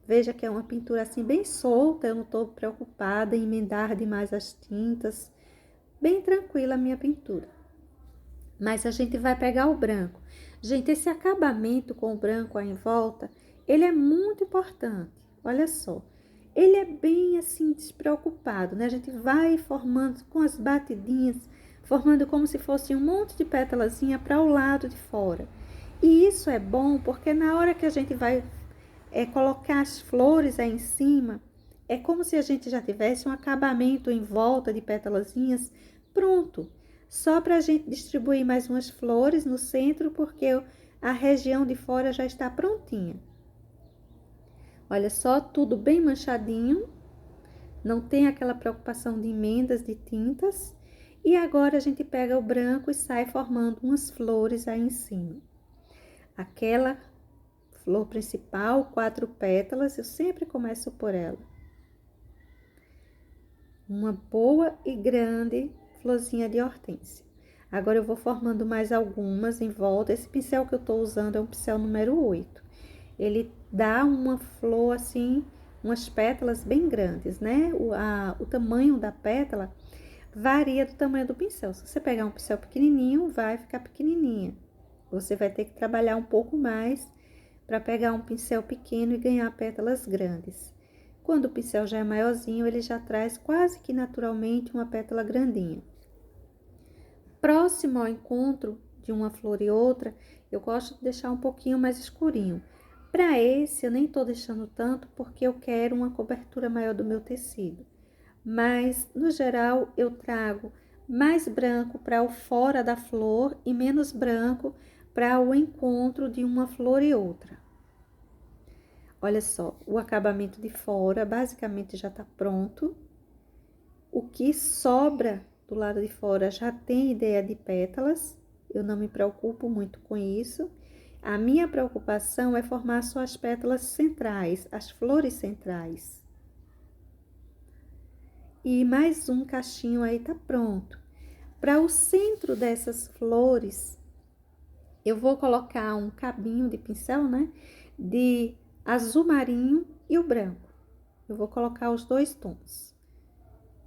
A: Veja que é uma pintura assim bem solta, eu não estou preocupada em emendar demais as tintas. Bem tranquila a minha pintura. Mas a gente vai pegar o branco. Gente, esse acabamento com o branco aí em volta, ele é muito importante. Olha só. Ele é bem assim despreocupado, né? A gente vai formando com as batidinhas, formando como se fosse um monte de pétalazinha para o lado de fora. E isso é bom porque na hora que a gente vai colocar as flores aí em cima, é como se a gente já tivesse um acabamento em volta de pétalazinhas pronto. Só para a gente distribuir mais umas flores no centro, porque a região de fora já está prontinha. Olha só, tudo bem manchadinho, não tem aquela preocupação de emendas de tintas. E agora a gente pega o branco e sai formando umas flores aí em cima. Aquela flor principal, 4 pétalas, eu sempre começo por ela. Uma boa e grande florzinha de hortênsia. Agora eu vou formando mais algumas em volta. Esse pincel que eu tô usando é um pincel número 8. Ele dá uma flor assim, umas pétalas bem grandes, né? O tamanho da pétala varia do tamanho do pincel. Se você pegar um pincel pequenininho, vai ficar pequenininha. Você vai ter que trabalhar um pouco mais para pegar um pincel pequeno e ganhar pétalas grandes. Quando o pincel já é maiorzinho, ele já traz quase que naturalmente uma pétala grandinha. Próximo ao encontro de uma flor e outra, eu gosto de deixar um pouquinho mais escurinho. Para esse, eu nem tô deixando tanto porque eu quero uma cobertura maior do meu tecido. Mas, no geral, eu trago mais branco para o fora da flor e menos branco para o encontro de uma flor e outra. Olha só, o acabamento de fora basicamente já tá pronto. O que sobra do lado de fora já tem ideia de pétalas. Eu não me preocupo muito com isso. A minha preocupação é formar só as pétalas centrais, as flores centrais. E mais um cachinho aí tá pronto. Para o centro dessas flores, eu vou colocar um cabinho de pincel, né? De azul marinho e o branco. Eu vou colocar os dois tons.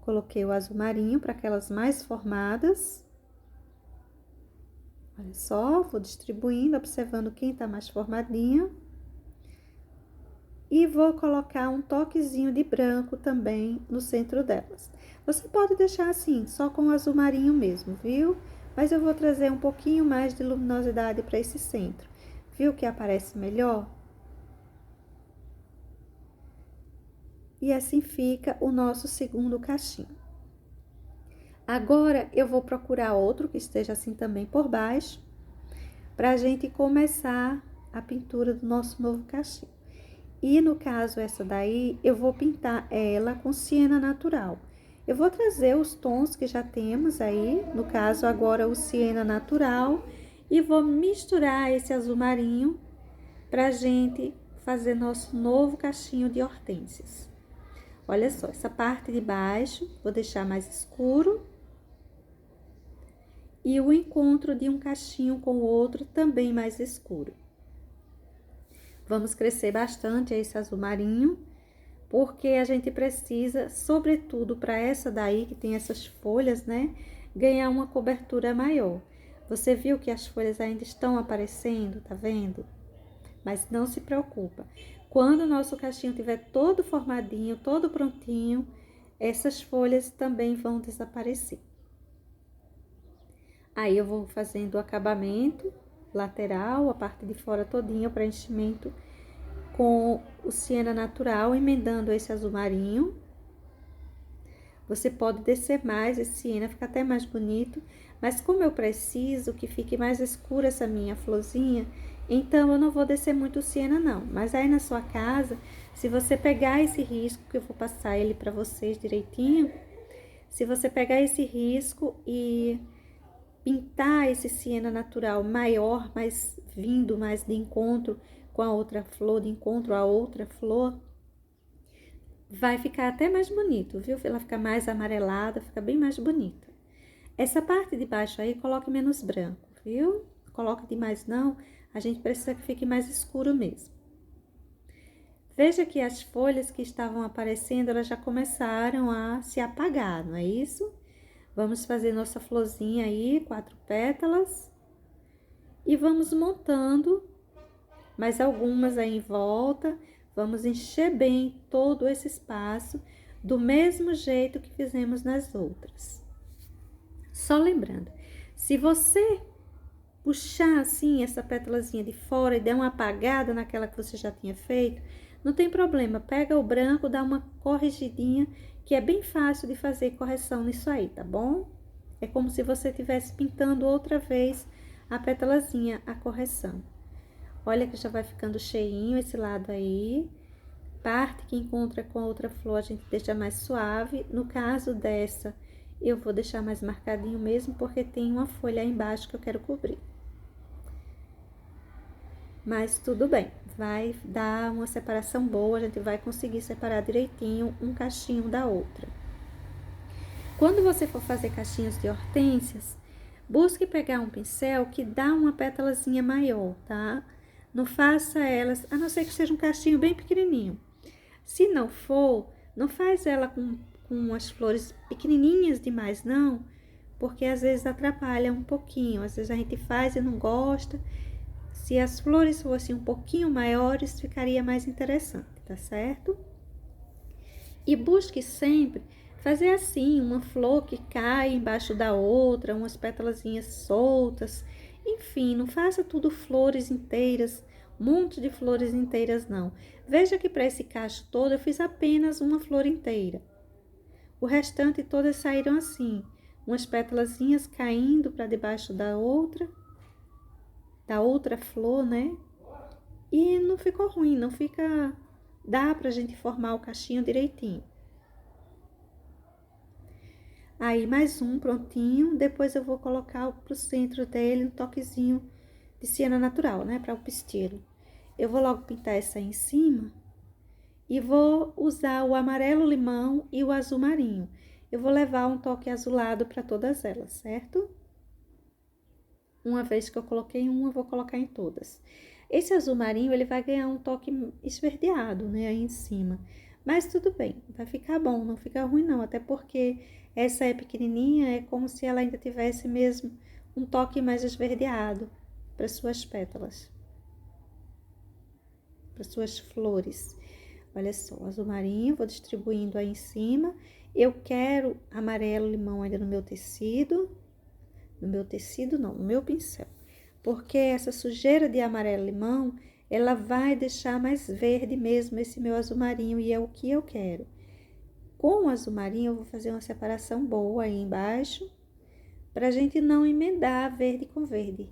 A: Coloquei o azul marinho para aquelas mais formadas. Olha só, vou distribuindo, observando quem tá mais formadinha. E vou colocar um toquezinho de branco também no centro delas. Você pode deixar assim, só com o azul marinho mesmo, viu? Mas eu vou trazer um pouquinho mais de luminosidade para esse centro. Viu que aparece melhor? E assim fica o nosso segundo cachinho. Agora, eu vou procurar outro que esteja assim também por baixo, para a gente começar a pintura do nosso novo cachinho. E no caso, essa daí, eu vou pintar ela com siena natural. Eu vou trazer os tons que já temos aí, no caso agora o siena natural, e vou misturar esse azul marinho pra gente fazer nosso novo cachinho de hortênsias. Olha só, essa parte de baixo vou deixar mais escuro. E o encontro de um cachinho com o outro também mais escuro. Vamos crescer bastante esse azul marinho, porque a gente precisa, sobretudo para essa daí, que tem essas folhas, né? Ganhar uma cobertura maior. Você viu que as folhas ainda estão aparecendo, tá vendo? Mas não se preocupa. Quando o nosso cachinho estiver todo formadinho, todo prontinho, essas folhas também vão desaparecer. Aí eu vou fazendo o acabamento lateral, a parte de fora todinha, o preenchimento com o siena natural, emendando esse azul marinho. Você pode descer mais esse siena, fica até mais bonito, mas como eu preciso que fique mais escura essa minha florzinha, então eu não vou descer muito o siena não. Mas aí na sua casa, se você pegar esse risco, que eu vou passar ele para vocês direitinho, se você pegar esse risco e pintar esse siena natural maior, mais vindo mais de encontro com a outra flor, de encontro a outra flor, vai ficar até mais bonito, viu? Ela fica mais amarelada, fica bem mais bonita. Essa parte de baixo aí, coloque menos branco, viu? Coloque demais não, a gente precisa que fique mais escuro mesmo. Veja que as folhas que estavam aparecendo, elas já começaram a se apagar, não é isso? Vamos fazer nossa florzinha aí, 4 pétalas. E vamos montando mais algumas aí em volta. Vamos encher bem todo esse espaço, do mesmo jeito que fizemos nas outras. Só lembrando, se você puxar assim essa pétalazinha de fora e der uma apagada naquela que você já tinha feito, não tem problema. Pega o branco, dá uma corrigidinha, que é bem fácil de fazer correção nisso aí, tá bom? É como se você estivesse pintando outra vez a pétalazinha, a correção. Olha que já vai ficando cheinho esse lado aí. Parte que encontra com a outra flor, a gente deixa mais suave. No caso dessa, eu vou deixar mais marcadinho mesmo, porque tem uma folha aí embaixo que eu quero cobrir. Mas tudo bem, vai dar uma separação boa, a gente vai conseguir separar direitinho um cachinho da outra. Quando você for fazer cachinhos de hortênsias, busque pegar um pincel que dá uma pétalazinha maior, tá? Não faça elas, a não ser que seja um cachinho bem pequenininho. Se não for, não faz ela com as flores pequenininhas demais, não, porque às vezes atrapalha um pouquinho. Às vezes a gente faz e não gosta. Se as flores fossem um pouquinho maiores, ficaria mais interessante, tá certo? E busque sempre fazer assim, uma flor que cai embaixo da outra, umas pétalazinhas soltas. Enfim, não faça tudo flores inteiras, um monte de flores inteiras, não. Veja que para esse cacho todo eu fiz apenas uma flor inteira. O restante todas saíram assim, umas pétalazinhas caindo para debaixo da outra flor, né? E não ficou ruim, não fica... Dá pra gente formar o cachinho direitinho. Aí, mais um prontinho. Depois eu vou colocar pro centro dele um toquezinho de siena natural, né? Para o pistilo. Eu vou logo pintar essa aí em cima. E vou usar o amarelo limão e o azul marinho. Eu vou levar um toque azulado para todas elas, certo? Uma vez que eu coloquei uma, eu vou colocar em todas. Esse azul marinho, ele vai ganhar um toque esverdeado, né, aí em cima. Mas tudo bem, vai ficar bom, não fica ruim não. Até porque essa é pequenininha, é como se ela ainda tivesse mesmo um toque mais esverdeado para suas pétalas. Para suas flores. Olha só, azul marinho, vou distribuindo aí em cima. Eu quero amarelo limão ainda no meu tecido. No meu tecido não, no meu pincel. Porque essa sujeira de amarelo limão, ela vai deixar mais verde mesmo esse meu azul marinho e é o que eu quero. Com o azul marinho eu vou fazer uma separação boa aí embaixo, pra gente não emendar verde com verde.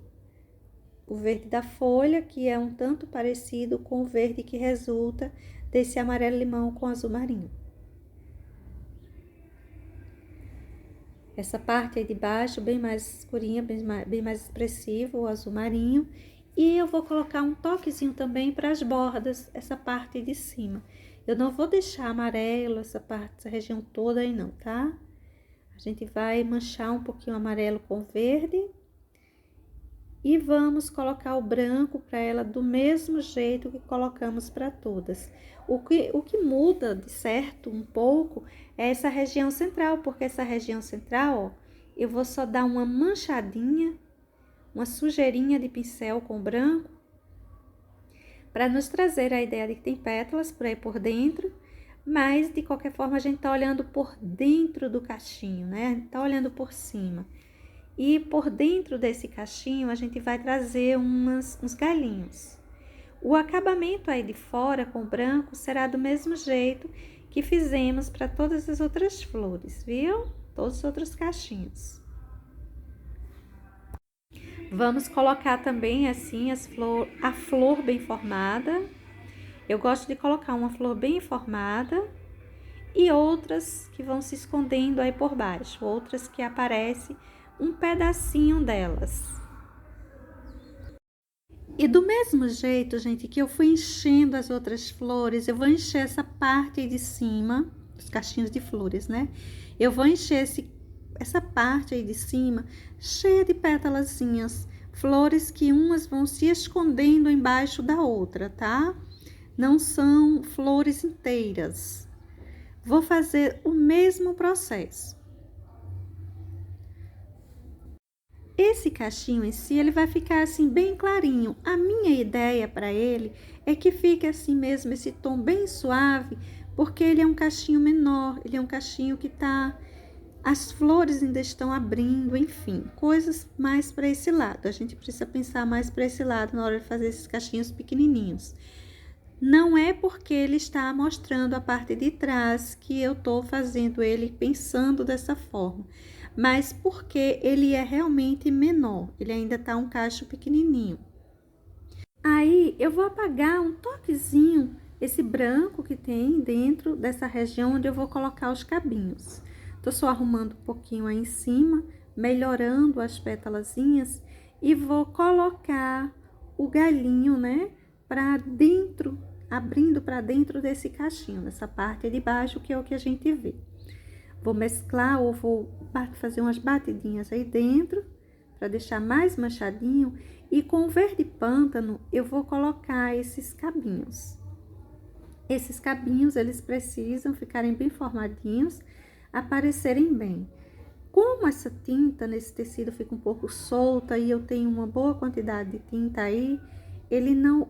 A: O verde da folha, que é um tanto parecido com o verde que resulta desse amarelo limão com azul marinho. Essa parte aí de baixo, bem mais escurinha, bem mais expressivo, o azul marinho. E eu vou colocar um toquezinho também para as bordas, essa parte de cima. Eu não vou deixar amarelo essa parte, essa região toda aí não, tá? A gente vai manchar um pouquinho amarelo com verde. E vamos colocar o branco para ela do mesmo jeito que colocamos para todas. O que muda, de certo, um pouco, é essa região central, porque essa região central, ó, eu vou só dar uma manchadinha, uma sujeirinha de pincel com branco, para nos trazer a ideia de que tem pétalas por aí por dentro, mas de qualquer forma a gente tá olhando por dentro do cachinho, né? A gente tá olhando por cima. E por dentro desse cachinho a gente vai trazer uns galinhos. O acabamento aí de fora com branco será do mesmo jeito que fizemos para todas as outras flores, viu? Todos os outros cachinhos. Vamos colocar também assim a flor bem formada. Eu gosto de colocar uma flor bem formada e outras que vão se escondendo aí por baixo, outras que aparecem um pedacinho delas. E do mesmo jeito, gente, que eu fui enchendo as outras flores, eu vou encher essa parte aí de cima, os cachinhos de flores, né? Eu vou encher essa parte aí de cima cheia de pétalazinhas, flores que umas vão se escondendo embaixo da outra, tá? Não são flores inteiras. Vou fazer o mesmo processo. Esse cachinho em si, ele vai ficar assim bem clarinho. A minha ideia para ele é que fique assim mesmo, esse tom bem suave, porque ele é um cachinho menor, ele é um cachinho que tá... As flores ainda estão abrindo, enfim, coisas mais para esse lado. A gente precisa pensar mais para esse lado na hora de fazer esses cachinhos pequenininhos. Não é porque ele está mostrando a parte de trás que eu tô fazendo ele pensando dessa forma, mas porque ele é realmente menor, ele ainda tá um cacho pequenininho. Aí eu vou apagar um toquezinho esse branco que tem dentro dessa região onde eu vou colocar os cabinhos. Tô só arrumando um pouquinho aí em cima, melhorando as pétalazinhas e vou colocar o galinho, né, para dentro, abrindo para dentro desse cachinho, nessa parte de baixo que é o que a gente vê. Vou mesclar ou vou fazer umas batidinhas aí dentro para deixar mais manchadinho e com o verde pântano eu vou colocar esses cabinhos. Esses cabinhos eles precisam ficarem bem formadinhos, aparecerem bem. Como essa tinta nesse tecido fica um pouco solta e eu tenho uma boa quantidade de tinta aí,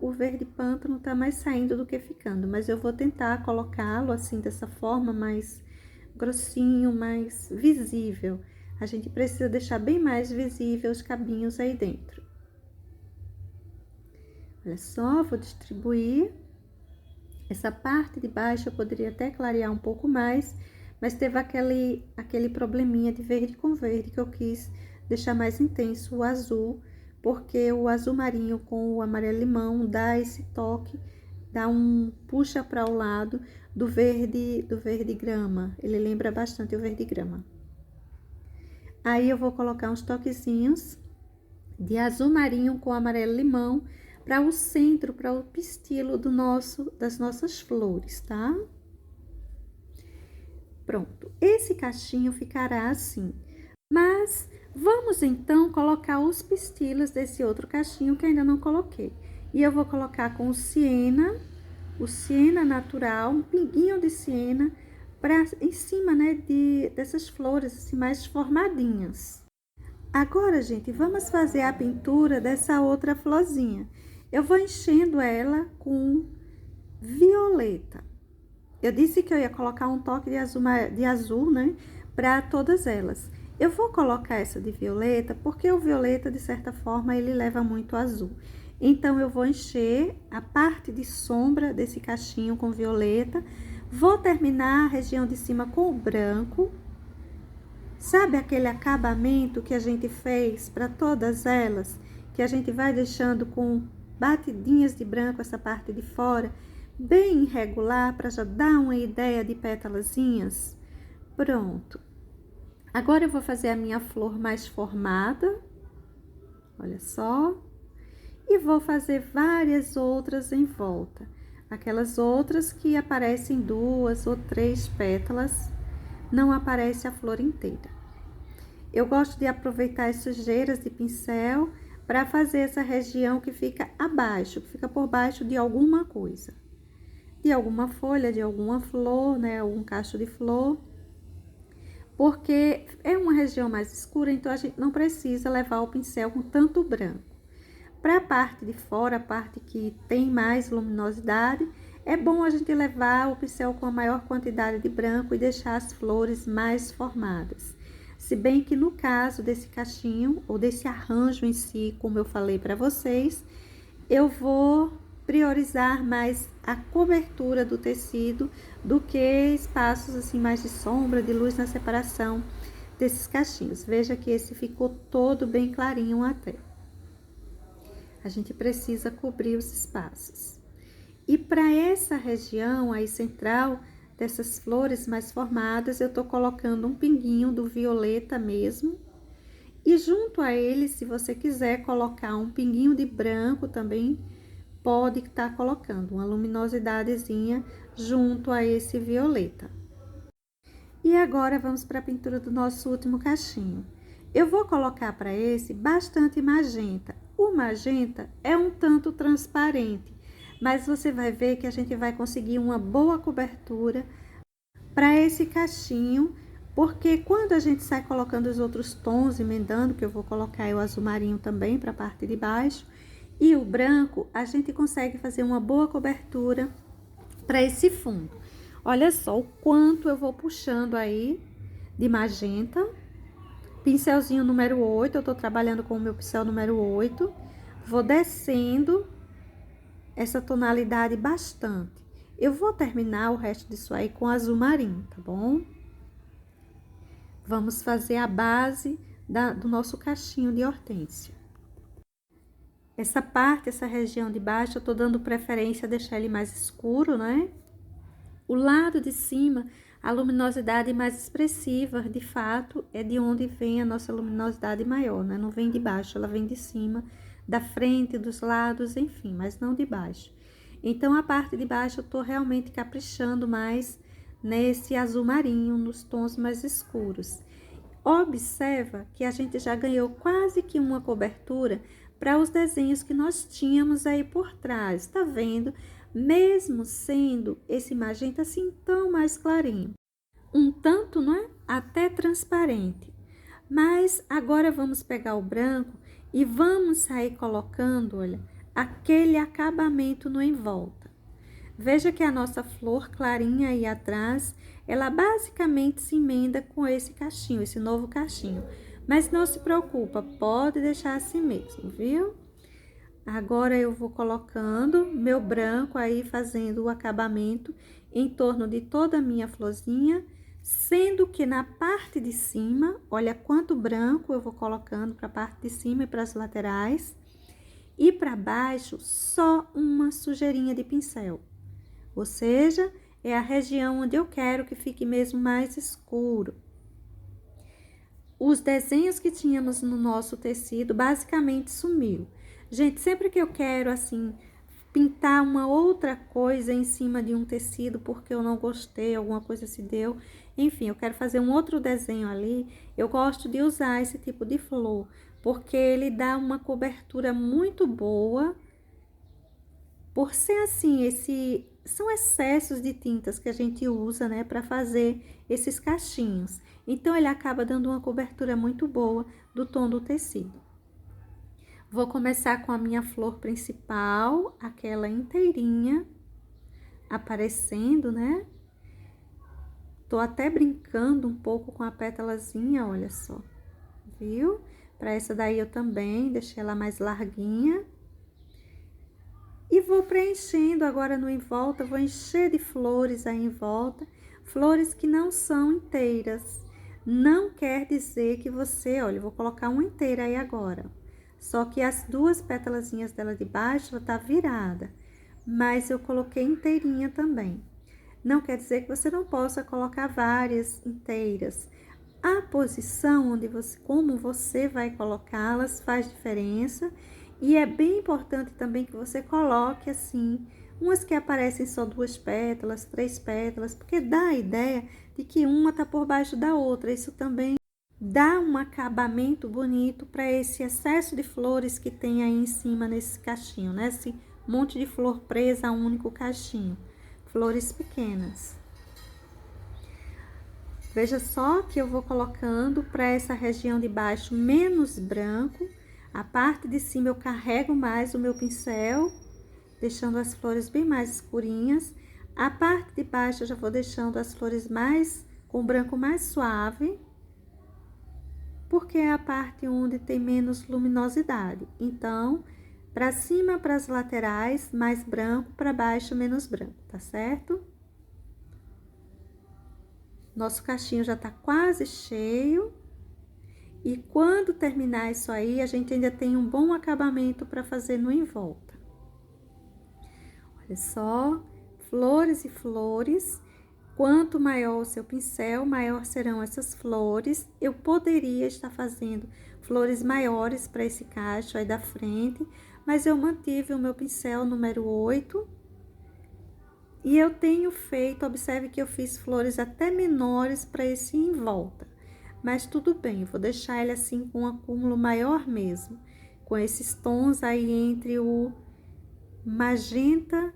A: o verde pântano tá mais saindo do que ficando, mas eu vou tentar colocá-lo assim dessa forma mais grossinho, mais visível. A gente precisa deixar bem mais visível os cabinhos aí dentro. Olha só, vou distribuir. Essa parte de baixo eu poderia até clarear um pouco mais, mas teve aquele probleminha de verde com verde que eu quis deixar mais intenso o azul, porque o azul marinho com o amarelo limão dá esse toque, dá um puxa para o lado do verde grama. Ele lembra bastante o verde grama. Aí eu vou colocar uns toquezinhos de azul marinho com amarelo limão para o centro, para o pistilo das nossas flores, tá? Pronto, esse cachinho ficará assim. Mas vamos então colocar os pistilos desse outro cachinho que ainda não coloquei. E eu vou colocar com o siena natural, um pinguinho de siena em cima, né, dessas flores assim mais formadinhas. Agora, gente, vamos fazer a pintura dessa outra florzinha. Eu vou enchendo ela com violeta. Eu disse que eu ia colocar um toque de azul, né, para todas elas. Eu vou colocar essa de violeta porque o violeta, de certa forma, ele leva muito azul. Então, eu vou encher a parte de sombra desse cachinho com violeta. Vou terminar a região de cima com o branco. Sabe aquele acabamento que a gente fez para todas elas? Que a gente vai deixando com batidinhas de branco essa parte de fora, bem irregular, para já dar uma ideia de pétalazinhas? Pronto. Agora eu vou fazer a minha flor mais formada, olha só, e vou fazer várias outras em volta. Aquelas outras que aparecem 2 ou 3 pétalas, não aparece a flor inteira. Eu gosto de aproveitar as sujeiras de pincel para fazer essa região que fica abaixo, que fica por baixo de alguma coisa. De alguma folha, de alguma flor, né, algum cacho de flor. Porque é uma região mais escura, então a gente não precisa levar o pincel com tanto branco. Para a parte de fora, a parte que tem mais luminosidade, é bom a gente levar o pincel com a maior quantidade de branco e deixar as flores mais formadas. Se bem que no caso desse cachinho, ou desse arranjo em si, como eu falei para vocês, eu vou priorizar mais a cobertura do tecido do que espaços assim mais de sombra, de luz na separação desses cachinhos. Veja que esse ficou todo bem clarinho até. A gente precisa cobrir os espaços. E para essa região aí central, dessas flores mais formadas, eu tô colocando um pinguinho do violeta mesmo. E junto a ele, se você quiser colocar um pinguinho de branco também, pode estar colocando uma luminosidadezinha junto a esse violeta. E agora vamos para a pintura do nosso último cachinho. Eu vou colocar para esse bastante magenta. O magenta é um tanto transparente, mas você vai ver que a gente vai conseguir uma boa cobertura para esse cachinho, porque quando a gente sai colocando os outros tons, emendando, que eu vou colocar o azul marinho também para a parte de baixo, e o branco, a gente consegue fazer uma boa cobertura para esse fundo. Olha só o quanto eu vou puxando aí de magenta. Pincelzinho número 8, eu tô trabalhando com o meu pincel número 8. Vou descendo essa tonalidade bastante. Eu vou terminar o resto disso aí com azul marinho, tá bom? Vamos fazer a base do nosso cachinho de hortênsia. Essa parte, essa região de baixo, eu tô dando preferência a deixar ele mais escuro, né? O lado de cima, a luminosidade mais expressiva, de fato, é de onde vem a nossa luminosidade maior, né? Não vem de baixo, ela vem de cima, da frente, dos lados, enfim, mas não de baixo. Então, a parte de baixo eu tô realmente caprichando mais nesse azul marinho, nos tons mais escuros. Observa que a gente já ganhou quase que uma cobertura para os desenhos que nós tínhamos aí por trás, tá vendo? Mesmo sendo esse magenta assim tão mais clarinho. Um tanto, não é? Até transparente. Mas agora vamos pegar o branco e vamos sair colocando, olha, aquele acabamento no em volta. Veja que a nossa flor clarinha aí atrás, ela basicamente se emenda com esse cachinho, esse novo cachinho. Mas não se preocupa, pode deixar assim mesmo, viu? Agora eu vou colocando meu branco aí, fazendo o acabamento em torno de toda a minha florzinha, sendo que na parte de cima, olha quanto branco eu vou colocando para a parte de cima e para as laterais. E para baixo, só uma sujeirinha de pincel. Ou seja, é a região onde eu quero que fique mesmo mais escuro. Os desenhos que tínhamos no nosso tecido basicamente sumiu. Gente, sempre que eu quero, assim, pintar uma outra coisa em cima de um tecido, porque eu não gostei, alguma coisa se deu, enfim, eu quero fazer um outro desenho ali, eu gosto de usar esse tipo de flor, porque ele dá uma cobertura muito boa. Por ser assim, são excessos de tintas que a gente usa, né, para fazer esses cachinhos. Então, ele acaba dando uma cobertura muito boa do tom do tecido. Vou começar com a minha flor principal, aquela inteirinha, aparecendo, né? Tô até brincando um pouco com a pétalazinha, olha só, viu? Para essa daí eu também deixei ela mais larguinha. E vou preenchendo agora no em volta, vou encher de flores aí em volta, flores que não são inteiras. Não quer dizer que você, olha, eu vou colocar uma inteira aí agora. Só que as duas pétalazinhas dela de baixo, ela tá virada, mas eu coloquei inteirinha também. Não quer dizer que você não possa colocar várias inteiras. a posição onde você, como você vai colocá-las faz diferença. E é bem importante também que você coloque assim, umas que aparecem só 2 pétalas, 3 pétalas, porque dá a ideia de que uma tá por baixo da outra. Isso também dá um acabamento bonito para esse excesso de flores que tem aí em cima nesse cachinho, né? Esse monte de flor presa a um único cachinho. Flores pequenas. Veja só que eu vou colocando para essa região de baixo menos branco. A parte de cima eu carrego mais o meu pincel, deixando as flores bem mais escurinhas. A parte de baixo eu já vou deixando as flores mais com branco mais suave, porque é a parte onde tem menos luminosidade. Então, para cima, para as laterais, mais branco, para baixo, menos branco, tá certo? Nosso cachinho já tá quase cheio. E quando terminar isso aí, a gente ainda tem um bom acabamento para fazer no em volta. Olha só, flores e flores. Quanto maior o seu pincel, maior serão essas flores. Eu poderia estar fazendo flores maiores para esse cacho aí da frente, mas eu mantive o meu pincel número 8. E eu tenho feito, observe que eu fiz flores até menores para esse em volta. Mas tudo bem, vou deixar ele assim com um acúmulo maior mesmo, com esses tons aí entre o magenta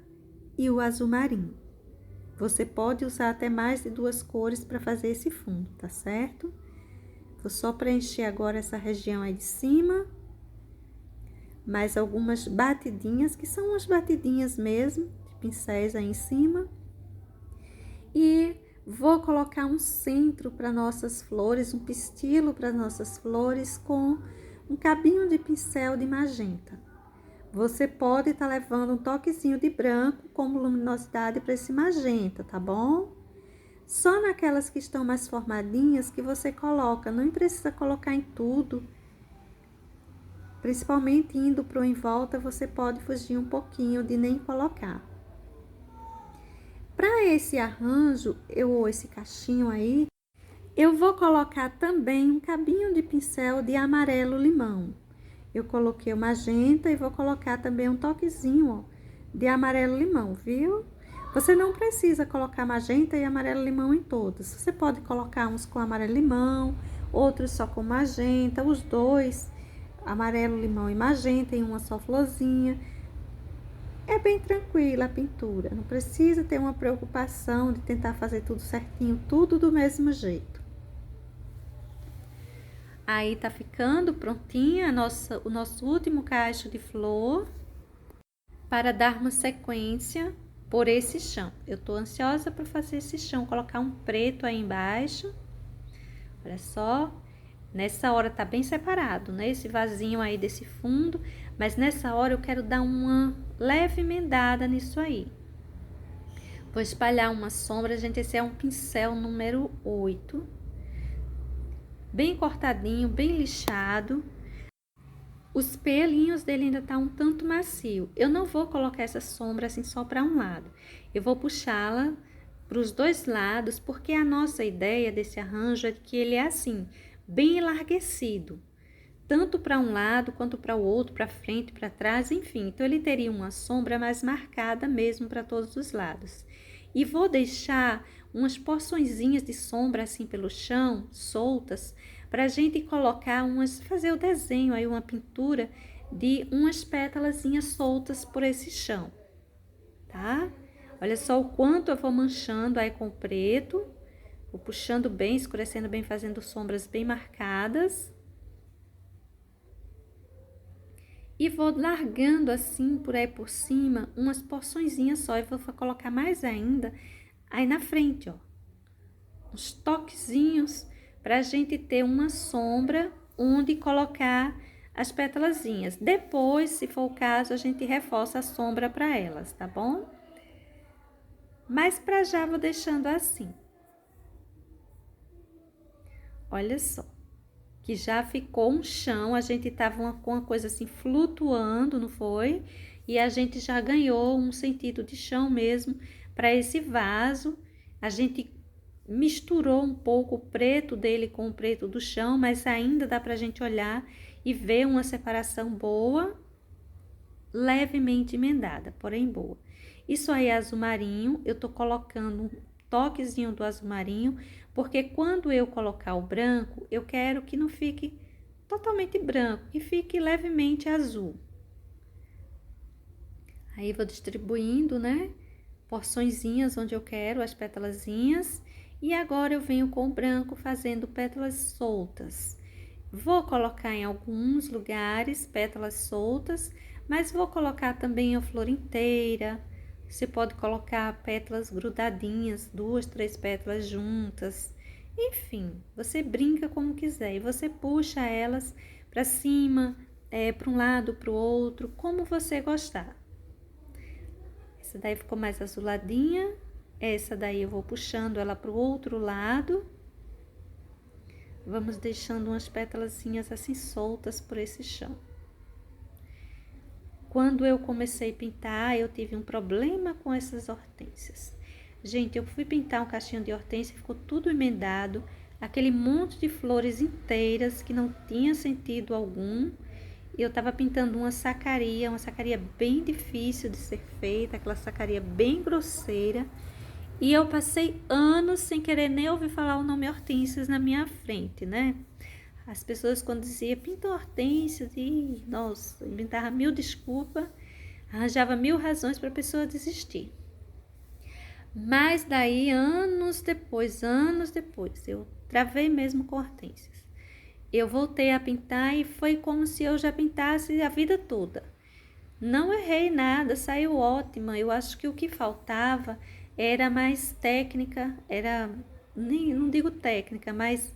A: e o azul marinho. Você pode usar até mais de 2 cores para fazer esse fundo, tá certo? Vou só preencher agora essa região aí de cima. Mais algumas batidinhas, que são umas batidinhas mesmo, de pincéis aí em cima. E vou colocar um centro para nossas flores, um pistilo para nossas flores com um cabinho de pincel de magenta. Você pode estar levando um toquezinho de branco como luminosidade para esse magenta, tá bom? Só naquelas que estão mais formadinhas que você coloca, não precisa colocar em tudo. Principalmente indo para o em volta, você pode fugir um pouquinho de nem colocar. Para esse arranjo, ou esse cachinho aí, eu vou colocar também um cabinho de pincel de amarelo limão. Eu coloquei o magenta e vou colocar também um toquezinho, ó, de amarelo limão, viu? Você não precisa colocar magenta e amarelo limão em todos. Você pode colocar uns com amarelo limão, outros só com magenta, os dois, amarelo limão e magenta em uma só florzinha. É bem tranquila a pintura, não precisa ter uma preocupação de tentar fazer tudo certinho, tudo do mesmo jeito. Aí tá ficando prontinha o nosso último cacho de flor para darmos sequência por esse chão. Eu tô ansiosa para fazer esse chão, colocar um preto aí embaixo. Olha só, nessa hora tá bem separado, né? Esse vasinho aí desse fundo, mas nessa hora eu quero dar uma leve emendada nisso aí. Vou espalhar uma sombra, gente, esse é um pincel número 8. Bem cortadinho, bem lixado. Os pelinhos dele ainda tá um tanto macio. Eu não vou colocar essa sombra assim só para um lado. Eu vou puxá-la para os dois lados, porque a nossa ideia desse arranjo é que ele é assim, bem enlarguecido. Tanto para um lado quanto para o outro, para frente, para trás, enfim. Então, ele teria uma sombra mais marcada mesmo para todos os lados. E vou deixar umas porçõezinhas de sombra assim pelo chão, soltas, para a gente colocar fazer o desenho aí, uma pintura de umas pétalazinhas soltas por esse chão, tá? Olha só o quanto eu vou manchando aí com o preto, vou puxando bem, escurecendo bem, fazendo sombras bem marcadas. E vou largando assim, por aí por cima, umas porçõezinhas só. E vou colocar mais ainda aí na frente, ó. Uns toquezinhos pra gente ter uma sombra onde colocar as pétalazinhas. Depois, se for o caso, a gente reforça a sombra para elas, tá bom? Mas pra já vou deixando assim. Olha só. Que já ficou um chão, a gente tava com uma coisa assim flutuando, não foi? E a gente já ganhou um sentido de chão mesmo para esse vaso. A gente misturou um pouco o preto dele com o preto do chão, mas ainda dá pra gente olhar e ver uma separação boa, levemente emendada, porém boa. Isso aí é azul marinho, eu tô colocando um toquezinho do azul marinho, porque quando eu colocar o branco, eu quero que não fique totalmente branco, que fique levemente azul. Aí vou distribuindo, né, porçõezinhas onde eu quero as pétalazinhas, e agora eu venho com o branco fazendo pétalas soltas. Vou colocar em alguns lugares pétalas soltas, mas vou colocar também a flor inteira. Você pode colocar pétalas grudadinhas, 2, 3 pétalas juntas. Enfim, você brinca como quiser e você puxa elas para cima, para um lado, para o outro, como você gostar. Essa daí ficou mais azuladinha. Essa daí eu vou puxando ela para o outro lado. Vamos deixando umas pétalazinhas assim soltas por esse chão. Quando eu comecei a pintar, eu tive um problema com essas hortênsias. Gente, eu fui pintar um cachinho de hortênsia, ficou tudo emendado, aquele monte de flores inteiras que não tinha sentido algum. Eu tava pintando uma sacaria bem difícil de ser feita, aquela sacaria bem grosseira. E eu passei anos sem querer nem ouvir falar o nome hortênsias na minha frente, né? As pessoas quando diziam pinta hortênsias, e nossa, inventava mil desculpas, arranjava mil razões para a pessoa desistir. Mas daí, anos depois, eu travei mesmo com hortênsias. Eu voltei a pintar e foi como se eu já pintasse a vida toda. Não errei nada, saiu ótima. Eu acho que o que faltava era mais técnica, não digo técnica, mas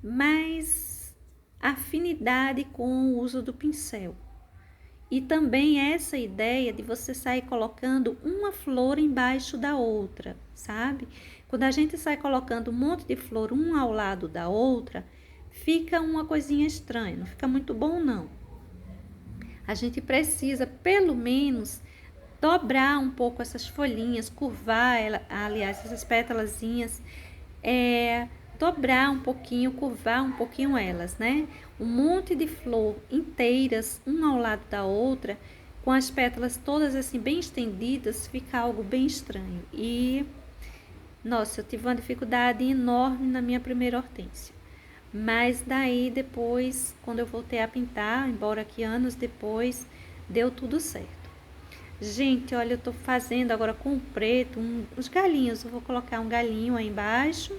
A: mais afinidade com o uso do pincel. E também essa ideia de você sair colocando uma flor embaixo da outra, sabe? Quando a gente sai colocando um monte de flor uma ao lado da outra, fica uma coisinha estranha, não fica muito bom não. A gente precisa, pelo menos, dobrar um pouco essas folhinhas, curvar ela, aliás, essas pétalazinhas, dobrar um pouquinho, curvar um pouquinho elas, né? Um monte de flor inteiras, uma ao lado da outra, com as pétalas todas assim bem estendidas, fica algo bem estranho. E, nossa, eu tive uma dificuldade enorme na minha primeira hortênsia. Mas daí depois, quando eu voltei a pintar, embora que anos depois, deu tudo certo. Gente, olha, eu tô fazendo agora com o preto uns galinhos. Eu vou colocar um galinho aí embaixo.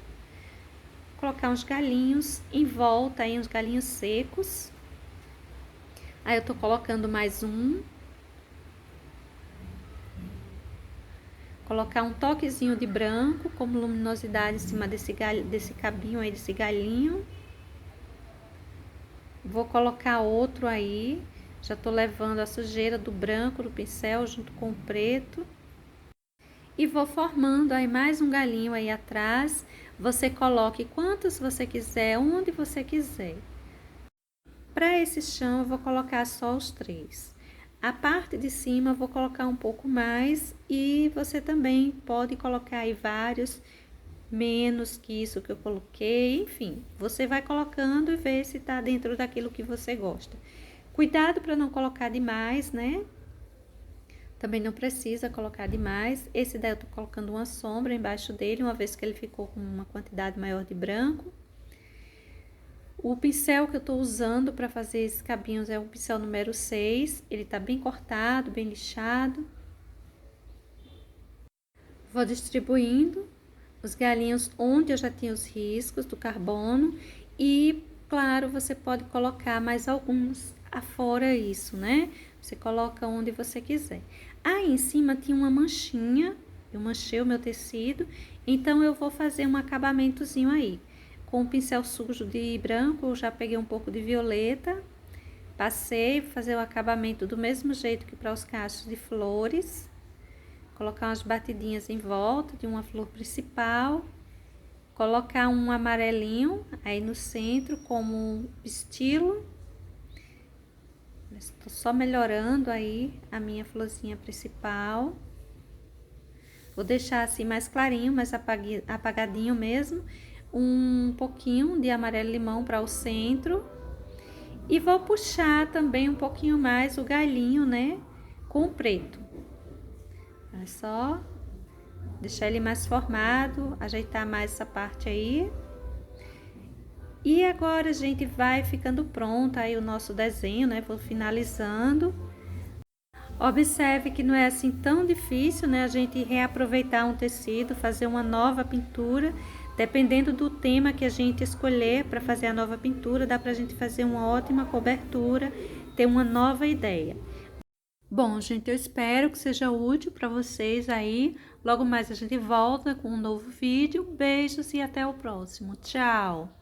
A: Colocar uns galinhos em volta aí, uns galinhos secos. Aí eu tô colocando mais um. Colocar um toquezinho de branco como luminosidade em cima desse cabinho aí, desse galinho. Vou colocar outro aí. Já tô levando a sujeira do branco do pincel junto com o preto. E vou formando aí mais um galinho aí atrás. Você coloque quantos você quiser, onde você quiser. Para esse chão eu vou colocar só os 3. A parte de cima eu vou colocar um pouco mais e você também pode colocar aí vários, menos que isso que eu coloquei, enfim. Você vai colocando e vê se tá dentro daquilo que você gosta. Cuidado para não colocar demais, né? Também não precisa colocar demais. Esse daí eu tô colocando uma sombra embaixo dele, uma vez que ele ficou com uma quantidade maior de branco. O pincel que eu tô usando para fazer esses cabinhos é o pincel número 6. Ele tá bem cortado, bem lixado. Vou distribuindo os galinhos onde eu já tinha os riscos do carbono. E, claro, você pode colocar mais alguns afora isso, né? Você coloca onde você quiser. Aí, em cima tinha uma manchinha. Eu manchei o meu tecido. Então, eu vou fazer um acabamentozinho aí. Com o pincel sujo de branco, eu já peguei um pouco de violeta. Passei, fazer o acabamento do mesmo jeito que para os cachos de flores. Colocar umas batidinhas em volta de uma flor principal. Colocar um amarelinho aí no centro como estilo. Estou só melhorando aí a minha florzinha principal. Vou deixar assim mais clarinho, mais apagadinho mesmo. Um pouquinho de amarelo limão para o centro. E vou puxar também um pouquinho mais o galinho, né? Com o preto. É só deixar ele mais formado, ajeitar mais essa parte aí. E agora a gente vai ficando pronto aí o nosso desenho, né? Vou finalizando. Observe que não é assim tão difícil, né? A gente reaproveitar um tecido, fazer uma nova pintura. Dependendo do tema que a gente escolher para fazer a nova pintura, dá pra gente fazer uma ótima cobertura, ter uma nova ideia. Bom, gente, eu espero que seja útil para vocês aí. Logo mais a gente volta com um novo vídeo. Beijos e até o próximo. Tchau!